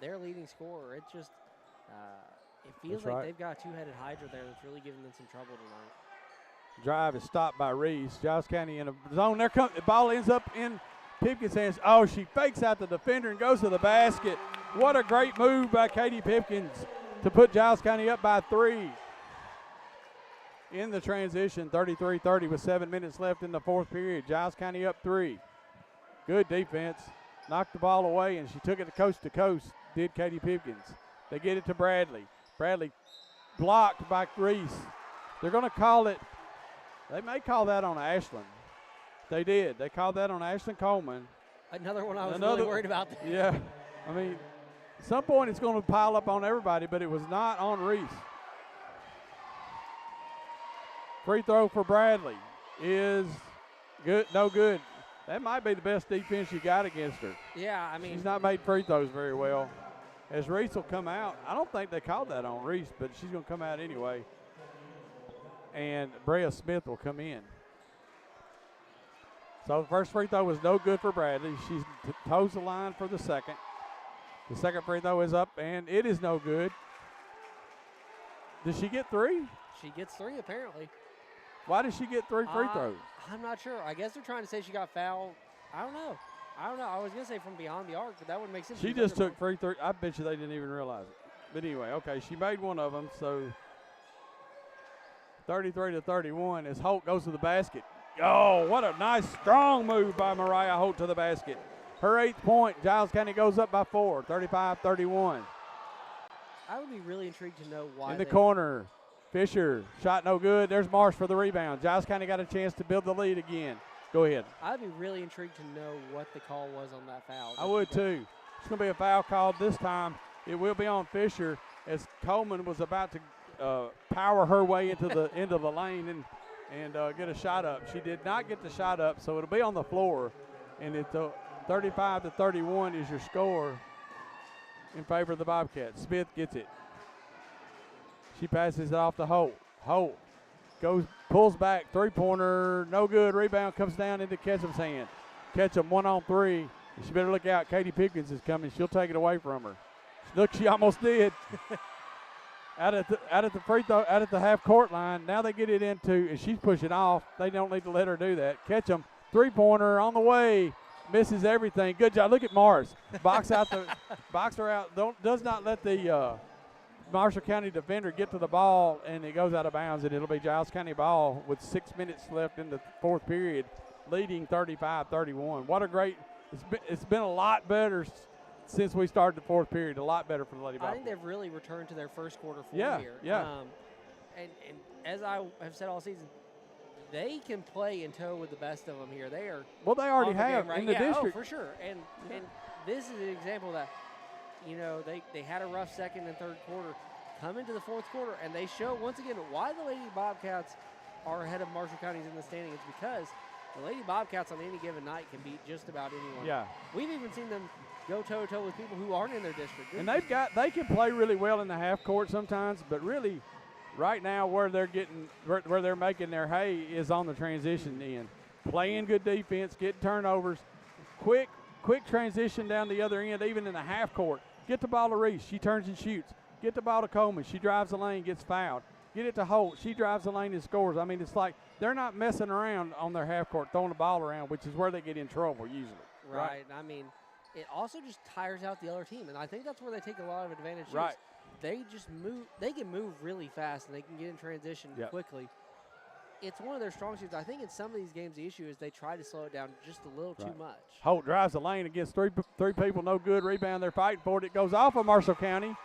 their leading scorer. It just it feels like they've got a two-headed Hydra there that's really giving them some trouble tonight. Drive is stopped by Reese. Giles County in a zone. The ball ends up in Pipkins' hands. Oh, she fakes out the defender and goes to the basket. What a great move by Katie Pipkins to put Giles County up by 3. In the transition, 33-30 with 7 minutes left in the fourth period. Giles County up 3. Good defense. Knocked the ball away, and she took it coast to coast, did Katie Pipkins. They get it to Bradley. Bradley blocked by Reese. They're going to call it, they may call that on Ashland. They did. They called that on Ashland Coleman. Another one I was really worried about. Yeah. I mean, at some point it's going to pile up on everybody, but it was not on Reese. Free throw for Bradley is good. No good. That might be the best defense you got against her. Yeah, I mean. She's not made free throws very well. As Reese will come out, I don't think they called that on Reese, but she's going to come out anyway. And Brea Smith will come in. So the first free throw was no good for Bradley. She toes the line for the second. The second free throw is up, and it is no good. Did she get 3? She gets 3, apparently. Why did she get 3 free throws? I'm not sure. I guess they're trying to say she got fouled. I don't know. I was going to say from behind the arc, but that would make sense. She just took free throws. I bet you they didn't even realize it. But anyway, okay, she made one of them. So 33-31 as Holt goes to the basket. Oh, what a nice, strong move by Mariah Holt to the basket. Her 8th point. Giles County goes up by 4, 35-31. I would be really intrigued to know why. In the corner, Fisher, shot no good. There's Marsh for the rebound. Giles County got a chance to build the lead again. Go ahead. I'd be really intrigued to know what the call was on that foul. I would too. It's going to be a foul called this time. It will be on Fisher as Coleman was about to power her way into the lane and get a shot up. She did not get the shot up, so it'll be on the floor. And it's 35-31 is your score in favor of the Bobcats. Smith gets it. She passes it off to Holt. Holt pulls back, three-pointer, no good. Rebound comes down into Ketchum's hand. Ketchum 1-on-3. She better look out. Katie Pickens is coming. She'll take it away from her. Look, she almost did. out at the free throw, out at the half-court line. Now they get it into, and she's pushing off. They don't need to let her do that. Ketchum, three-pointer on the way. Misses everything. Good job. Look at Morris. Box her out. Does not let the Marshall County defender get to the ball, and it goes out of bounds, and it'll be Giles County ball with 6 minutes left in the fourth period, leading 35-31. What a great – it's been a lot better since we started the fourth period, a lot better for the Lady Bobcats. I think they've really returned to their first quarter form here. Yeah. And as I have said all season, they can play in tow with the best of them here. They are well. They already have game, right? in the district. Oh, for sure. And this is an example that they had a rough second and third quarter. Come into the fourth quarter, and they show once again why the Lady Bobcats are ahead of Marshall County's in the standing. It's because the Lady Bobcats on any given night can beat just about anyone. Yeah. We've even seen them go toe to toe with people who aren't in their district. And they can play really well in the half court sometimes, but really. Right now, where they're making their hay is on the transition end. Playing good defense, getting turnovers, quick transition down the other end, even in the half court. Get the ball to Reese, she turns and shoots. Get the ball to Coleman, she drives the lane, gets fouled. Get it to Holt, she drives the lane and scores. I mean, it's like they're not messing around on their half court, throwing the ball around, which is where they get in trouble usually. Right. I mean, it also just tires out the other team, and I think that's where they take a lot of advantage. Right. They just move. They can move really fast, and they can get in transition quickly. It's one of their strong suits. I think in some of these games, the issue is they try to slow it down just a little too much. Holt drives the lane against three people, no good. Rebound, they're fighting for it. It goes off of Marshall County.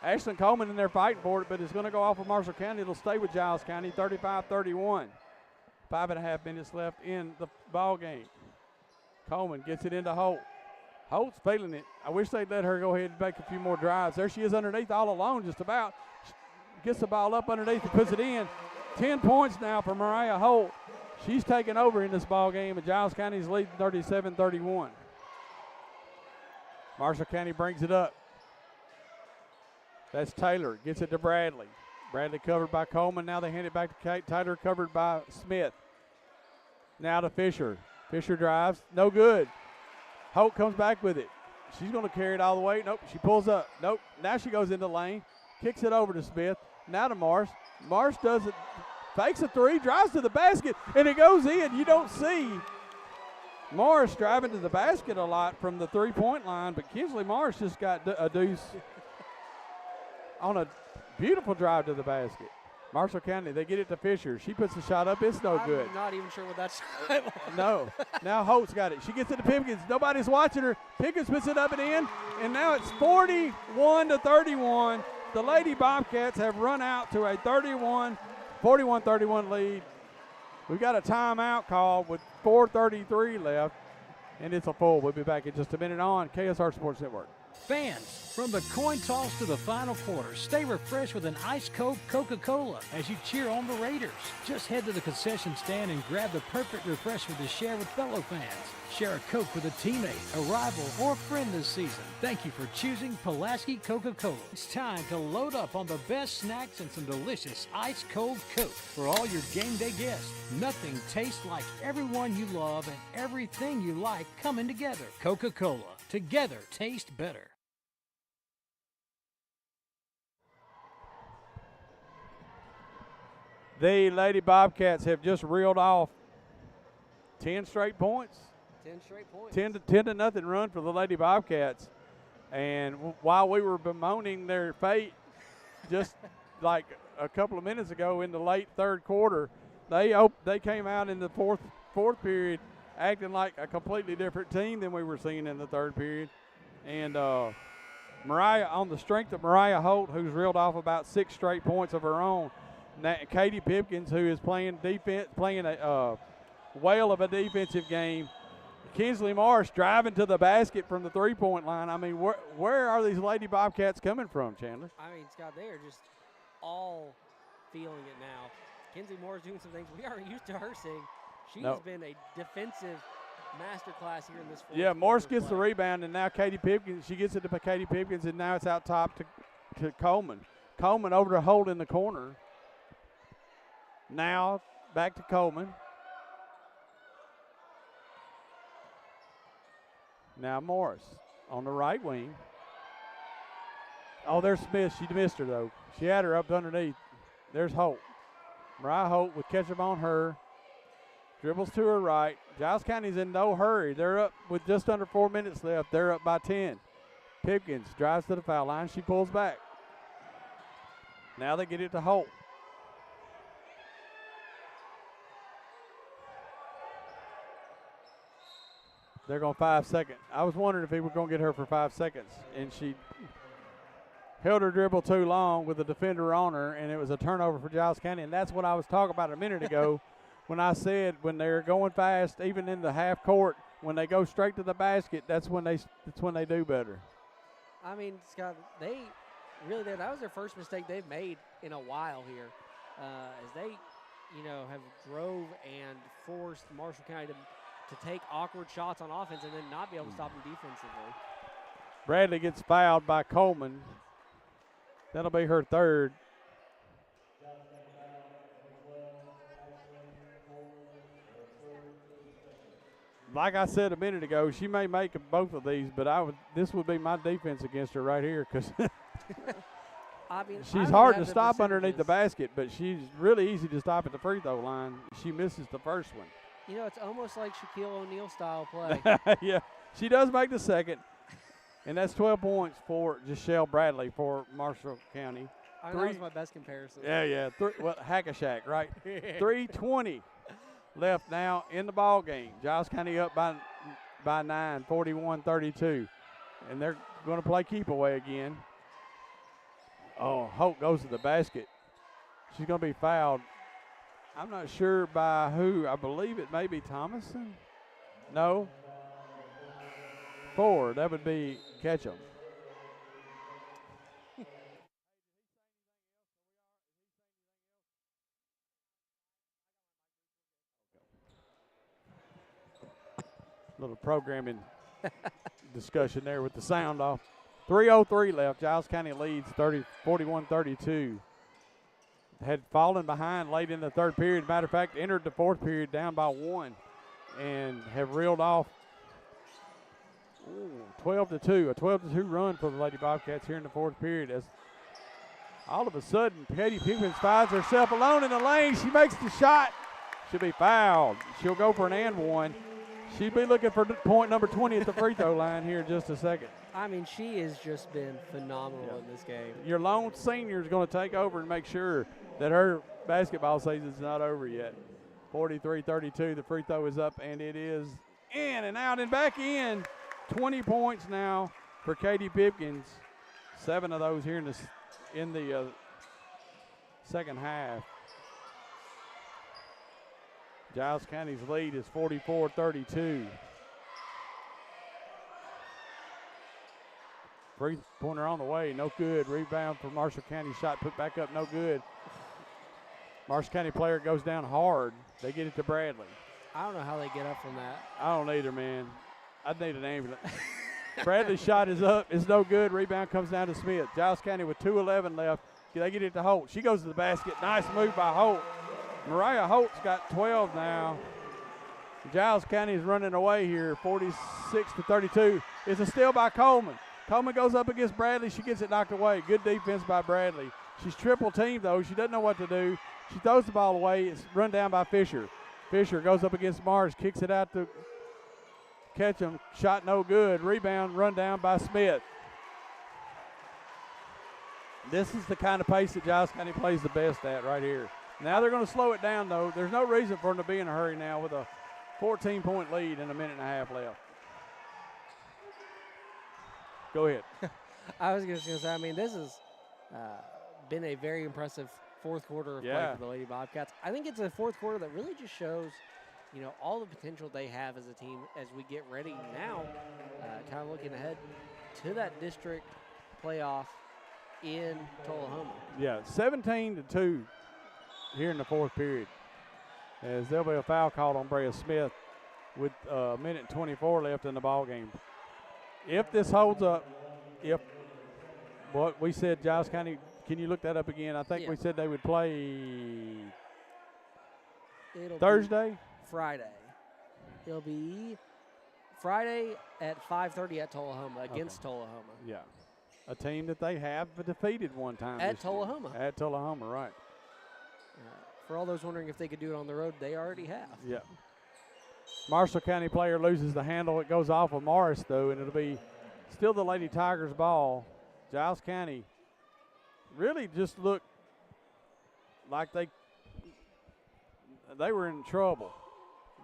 Ashlyn Coleman in there fighting for it, but it's going to go off of Marshall County. It'll stay with Giles County, 35-31. 5.5 minutes left in the ball game. Coleman gets it into Holt. Holt's feeling it. I wish they'd let her go ahead and make a few more drives. There she is underneath all alone just about. Gets the ball up underneath and puts it in. 10 points now for Mariah Holt. She's taken over in this ball game, and Giles County's leading 37-31. Marshall County brings it up. That's Taylor. Gets it to Bradley. Bradley covered by Coleman. Now they hand it back to Kate. Taylor covered by Smith. Now to Fisher. Fisher drives. No good. Holt comes back with it. She's going to carry it all the way. Nope, she pulls up. Nope, now she goes into the lane. Kicks it over to Smith. Now to Marsh. Marsh does it. Fakes a three. Drives to the basket. And it goes in. You don't see Marsh driving to the basket a lot from the three-point line. But Kinsley Marsh just got a deuce on a beautiful drive to the basket. Marshall County, they get it to Fisher. She puts the shot up. It's no good. I'm not even sure what that shot was. No. Now Holt's got it. She gets it to Pickens. Nobody's watching her. Pickens puts it up and in. And now it's 41-31. The Lady Bobcats have run out to a 41-31 lead. We've got a timeout call with 4:33 left. And it's a full. We'll be back in just a minute on KSR Sports Network. Fans, from the coin toss to the final quarter, stay refreshed with an ice-cold Coca-Cola as you cheer on the Raiders. Just head to the concession stand and grab the perfect refreshment to share with fellow fans. Share a Coke with a teammate, a rival, or a friend this season. Thank you for choosing Pulaski Coca-Cola. It's time to load up on the best snacks and some delicious ice-cold Coke for all your game day guests. Nothing tastes like everyone you love and everything you like coming together. Coca-Cola. Together, taste better. The Lady Bobcats have just reeled off 10 straight points. 10 straight points. 10 to nothing run for the Lady Bobcats. And while we were bemoaning their fate just like a couple of minutes ago in the late third quarter, they came out in the fourth period acting like a completely different team than we were seeing in the third period. And Mariah, on the strength of Mariah Holt, who's reeled off about 6 straight points of her own, Katie Pipkins, who is playing defense, playing a whale of a defensive game. Kinsley Marsh driving to the basket from the three-point line. I mean, where are these Lady Bobcats coming from, Chandler? I mean, Scott, they are just all feeling it now. Kinsley Moore's doing some things we aren't used to her seeing. She's been a defensive masterclass here in this fourth. Yeah, Morse gets the rebound, and now Katie Pipkins, she gets it to Katie Pipkins, and now it's out top to Coleman. Coleman over to Holt in the corner. Now back to Coleman. Now Morris on the right wing. Oh, there's Smith. She missed her, though. She had her up underneath. There's Holt. Mariah Holt with Ketchum on her. Dribbles to her right. Giles County's in no hurry. They're up with just under 4 minutes left. They're up by 10. Pipkins drives to the foul line. She pulls back. Now they get it to Holt. They're going 5 seconds. I was wondering if he were going to get her for 5 seconds, and she held her dribble too long with the defender on her, and it was a turnover for Giles County. And that's what I was talking about a minute ago when I said when they're going fast, even in the half court, when they go straight to the basket, that's when they do better. I mean, Scott, that was their first mistake they've made in a while here, as they, have drove and forced Marshall County to take awkward shots on offense and then not be able to stop them defensively. Bradley gets fouled by Coleman. That'll be her third. Like I said a minute ago, she may make both of these, but this would be my defense against her right here because she's hard to stop underneath the basket, but she's really easy to stop at the free throw line. She misses the first one. It's almost like Shaquille O'Neal style play. Yeah, she does make the second, and that's 12 points for Jashelle Bradley for Marshall County. That was my best comparison. Yeah. Hack-a-Shack, right? 3:20 left now in the ball game. Giles County up by 9, 41-32, and they're going to play keep away again. Oh, Holt goes to the basket. She's going to be fouled. I'm not sure by who. I believe it may be Thomason. No. 4. That would be Ketchum. Little programming discussion there with the sound off. 3:03 left. Giles County leads 41-32. Had fallen behind late in the third period. Matter of fact, entered the fourth period down by 1 and have reeled off 12-2. A 12-2 run for the Lady Bobcats here in the fourth period. As all of a sudden, Katie Pickens finds herself alone in the lane. She makes the shot. She'll be fouled. She'll go for an and one. She'll be looking for point number 20 at the free throw line here in just a second. I mean, she has just been phenomenal in this game. Your lone senior is going to take over and make sure that her basketball season's not over yet. 43-32, the free throw is up, and it is in and out and back in. 20 points now for Katie Pipkins. 7 of those here in the second half. Giles County's lead is 44-32. Three-pointer on the way, no good. Rebound for Marshall County, shot put back up, no good. Marshall County player goes down hard. They get it to Bradley. I don't know how they get up from that. I don't either, man. I'd need an ambulance. Bradley's shot is up. It's no good. Rebound comes down to Smith. Giles County with 2:11 left. They get it to Holt. She goes to the basket. Nice move by Holt. Mariah Holt's got 12 now. Giles County is running away here, 46-32. It's a steal by Coleman. Coleman goes up against Bradley. She gets it knocked away. Good defense by Bradley. She's triple teamed, though. She doesn't know what to do. She throws the ball away. It's run down by Fisher. Fisher goes up against Mars, kicks it out to Ketchum. Shot no good. Rebound, run down by Smith. This is the kind of pace that Giles County plays the best at right here. Now they're going to slow it down, though. There's no reason for them to be in a hurry now with a 14-point lead and a minute and a half left. Go ahead. I was just going to say, I mean, this has been a very impressive fourth quarter of play for the Lady Bobcats. I think it's a fourth quarter that really just shows, all the potential they have as a team as we get ready now, kind of looking ahead to that district playoff in Tullahoma. Yeah, 17-2 here in the fourth period. As there'll be a foul called on Brea Smith with a minute and 24 left in the ball game. If this holds up, if what we said, Giles County, can you look that up again? I think we said they would play It'll Thursday? Be Friday. It'll be Friday at 5:30 at Tullahoma against Tullahoma. Yeah. A team that they have defeated one time At this year. Tullahoma. At Tullahoma, right. For all those wondering if they could do it on the road, they already have. Yeah. Marshall County player loses the handle. It goes off of Morris, though, and it'll be still the Lady Tigers ball. Giles County really just looked like they were in trouble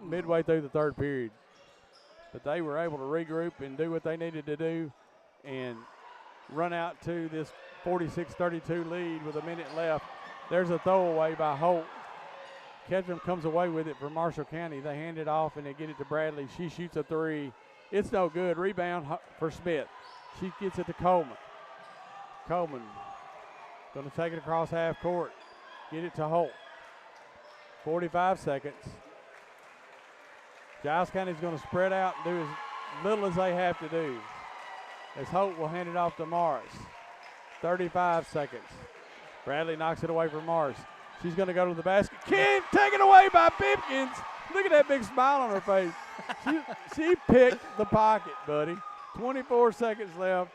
midway through the third period. But they were able to regroup and do what they needed to do and run out to this 46-32 lead with a minute left. There's a throwaway by Holt. Ketchum comes away with it for Marshall County. They hand it off and they get it to Bradley. She shoots a three. It's no good. Rebound for Smith. She gets it to Coleman. Coleman going to take it across half court. Get it to Holt. 45 seconds. Giles County's going to spread out and do as little as they have to do. As Holt will hand it off to Morris. 35 seconds. Bradley knocks it away from Morris. She's going to go to the basket. Taken away by Pipkins. Look at that big smile on her face. She picked the pocket, buddy. 24 seconds left.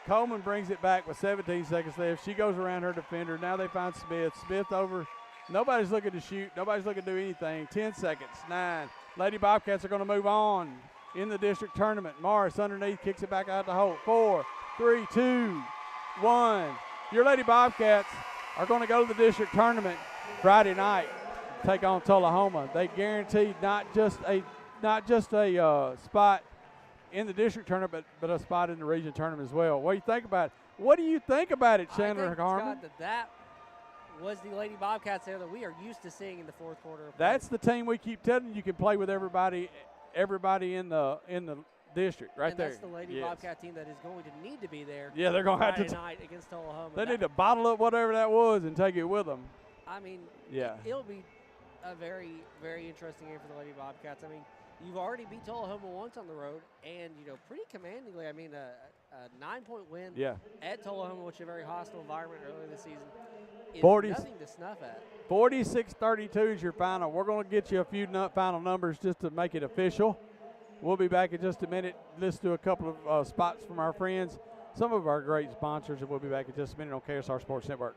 Coleman brings it back with 17 seconds left. She goes around her defender. Now they find Smith. Smith over. Nobody's looking to shoot. Nobody's looking to do anything. 10 seconds. 9. Lady Bobcats are going to move on in the district tournament. Morris underneath kicks it back out to Holt. 4, 3, 2, 1. Your Lady Bobcats are going to go to the district tournament Friday night, take on Tullahoma. They guaranteed not just a spot in the district tournament, but a spot in the region tournament as well. What do you think about it? What do you think about it, Chandler I think, Harmon? Scott, that was the Lady Bobcats there that we are used to seeing in the fourth quarter. That's the team we keep telling you can play with everybody in the district right and there. That's the Lady Bobcat team that is going to need to be there. Yeah, they're going to have to night against Tullahoma. They need to bottle up whatever that was and take it with them. I mean, yeah, it'll be a very, very interesting game for the Lady Bobcats. I mean, you've already beat Tullahoma once on the road, and pretty commandingly. I mean, a 9-point win at Tullahoma, which is a very hostile environment earlier this season. Is nothing to snuff at. 46-32 is your final. We're going to get you a few final numbers just to make it official. We'll be back in just a minute. Listen to a couple of spots from our friends, some of our great sponsors, and we'll be back in just a minute on KSR Sports Network.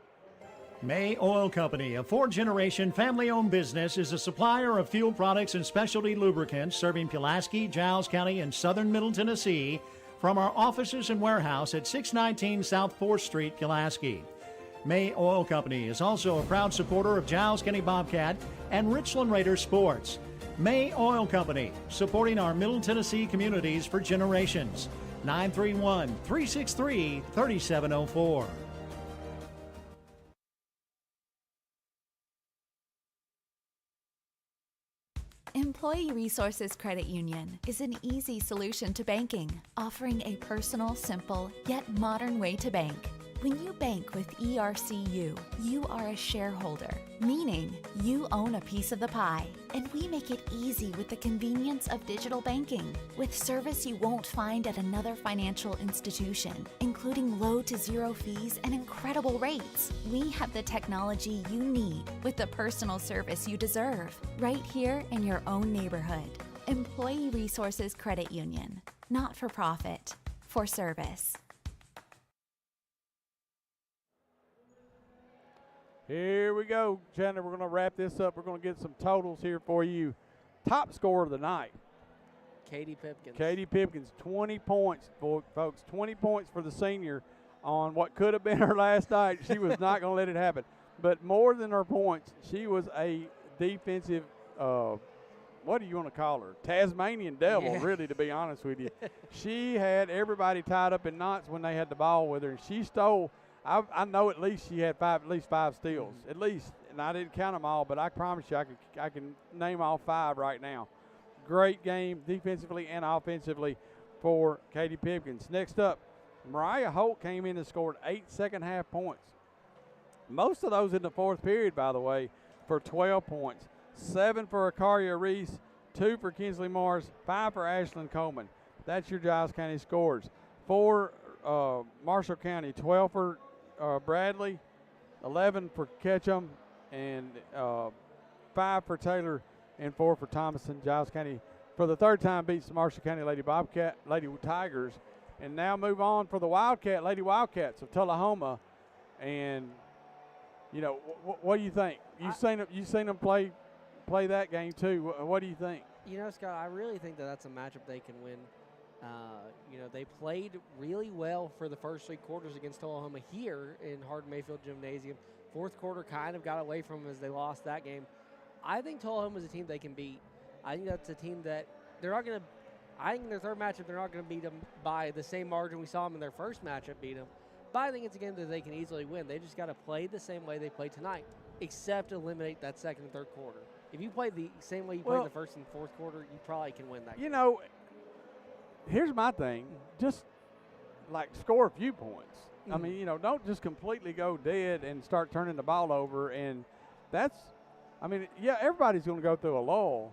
May Oil Company, a four-generation family-owned business, is a supplier of fuel products and specialty lubricants serving Pulaski, Giles County, and southern Middle Tennessee from our offices and warehouse at 619 South 4th Street, Pulaski. May Oil Company is also a proud supporter of Giles County Bobcat and Richland Raiders sports. May Oil Company, supporting our Middle Tennessee communities for generations. 931-363-3704. Employee Resources Credit Union is an easy solution to banking, offering a personal, simple, yet modern way to bank. When you bank with ERCU, you are a shareholder, meaning you own a piece of the pie, and we make it easy with the convenience of digital banking, with service you won't find at another financial institution, including low to zero fees and incredible rates. We have the technology you need with the personal service you deserve, right here in your own neighborhood. Employee Resources Credit Union, not for profit, for service. Here we go, Chandler. We're going to wrap this up. We're going to get some totals here for you. Top scorer of the night. Katie Pipkins. Katie Pipkins, 20 points, folks. 20 points for the senior on what could have been her last night. She was not going to let it happen. But more than her points, she was a defensive, what do you want to call her? Tasmanian devil, really, to be honest with you. She had everybody tied up in knots when they had the ball with her, and she stole. I know at least she had at least five steals, at least, and I didn't count them all, but I promise you I can name all five right now. Great game defensively and offensively for Katie Pipkins. Next up, Mariah Holt came in and scored 8 second-half points. Most of those in the fourth period, by the way, for 12 points. 7 for Akaria Reese, 2 for Kinsley Morris, 5 for Ashlyn Coleman. That's your Giles County scores. For Marshall County, 12 for Bradley, 11 for Ketchum, and 5 for Taylor, and 4 for Thomason. Giles County, for the third time, beats the Marshall County Lady Tigers. And now move on for the Lady Wildcats of Tullahoma. And, you know, what do you think? You've seen them play that game too. What do you think? You know, Scott, I really think that's a matchup they can win. You know, they played really well for the first 3 quarters against Tullahoma here in Hardin Mayfield Gymnasium. Fourth quarter kind of got away from them as they lost that game. I think Tullahoma is a team they can beat. I think that's a team that they're not going to – I think in their third matchup they're not going to beat them by the same margin we saw them in their first matchup beat them. But I think it's a game that they can easily win. They just got to play the same way they played tonight, except eliminate that second and third quarter. If you play the same way you played the first and fourth quarter, you probably can win that game. You know, here's my thing. Just, like, score a few points. I mean, you know, don't just completely go dead and start turning the ball over. And that's – I mean, yeah, everybody's going to go through a lull,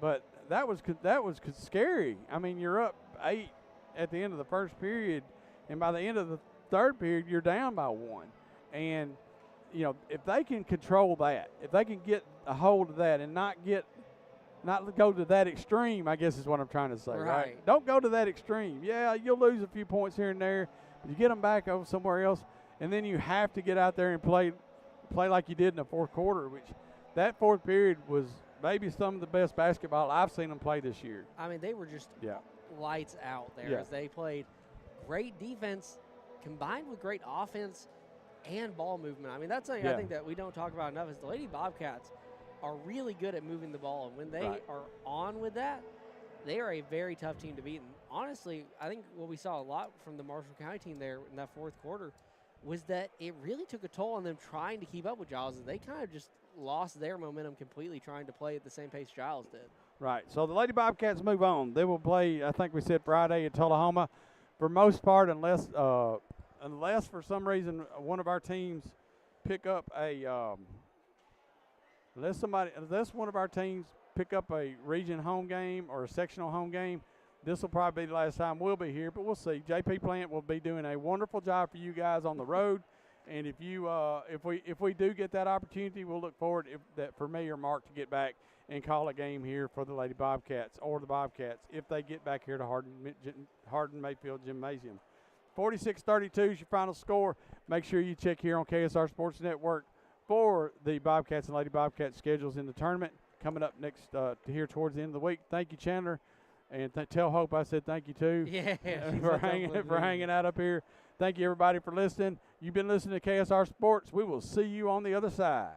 but that was scary. I mean, you're up 8 at the end of the first period, and by the end of the third period, you're down by 1. And, you know, if they can control that, if they can get a hold of that and not go to that extreme, I guess is what I'm trying to say, right? Don't go to that extreme. Yeah, you'll lose a few points here and there, but you get them back over somewhere else, and then you have to get out there and play like you did in the fourth quarter, which that fourth period was maybe some of the best basketball I've seen them play this year. I mean, they were just lights out there as they played great defense combined with great offense and ball movement. I mean, that's something I think that we don't talk about enough is the Lady Bobcats are really good at moving the ball. And when they are on with that, they are a very tough team to beat. And honestly, I think what we saw a lot from the Marshall County team there in that fourth quarter was that it really took a toll on them trying to keep up with Giles. They kind of just lost their momentum completely trying to play at the same pace Giles did. Right. So the Lady Bobcats move on. They will play, I think we said Friday at Tullahoma. For most part, unless for some reason one of our teams pick up unless one of our teams pick up a region home game or a sectional home game, this will probably be the last time we'll be here, but we'll see. JP Plant will be doing a wonderful job for you guys on the road, and if we do get that opportunity, we'll look forward for me or Mark to get back and call a game here for the Lady Bobcats or the Bobcats if they get back here to Hardin Mayfield Gymnasium. 46-32 is your final score. Make sure you check here on KSR Sports Network for the Bobcats and Lady Bobcats schedules in the tournament coming up next here towards the end of the week. Thank you, Chandler, and tell Hope I said thank you too. Yeah, for hanging out up here. Thank you everybody for listening. You've been listening to KSR Sports. We will see you on the other side.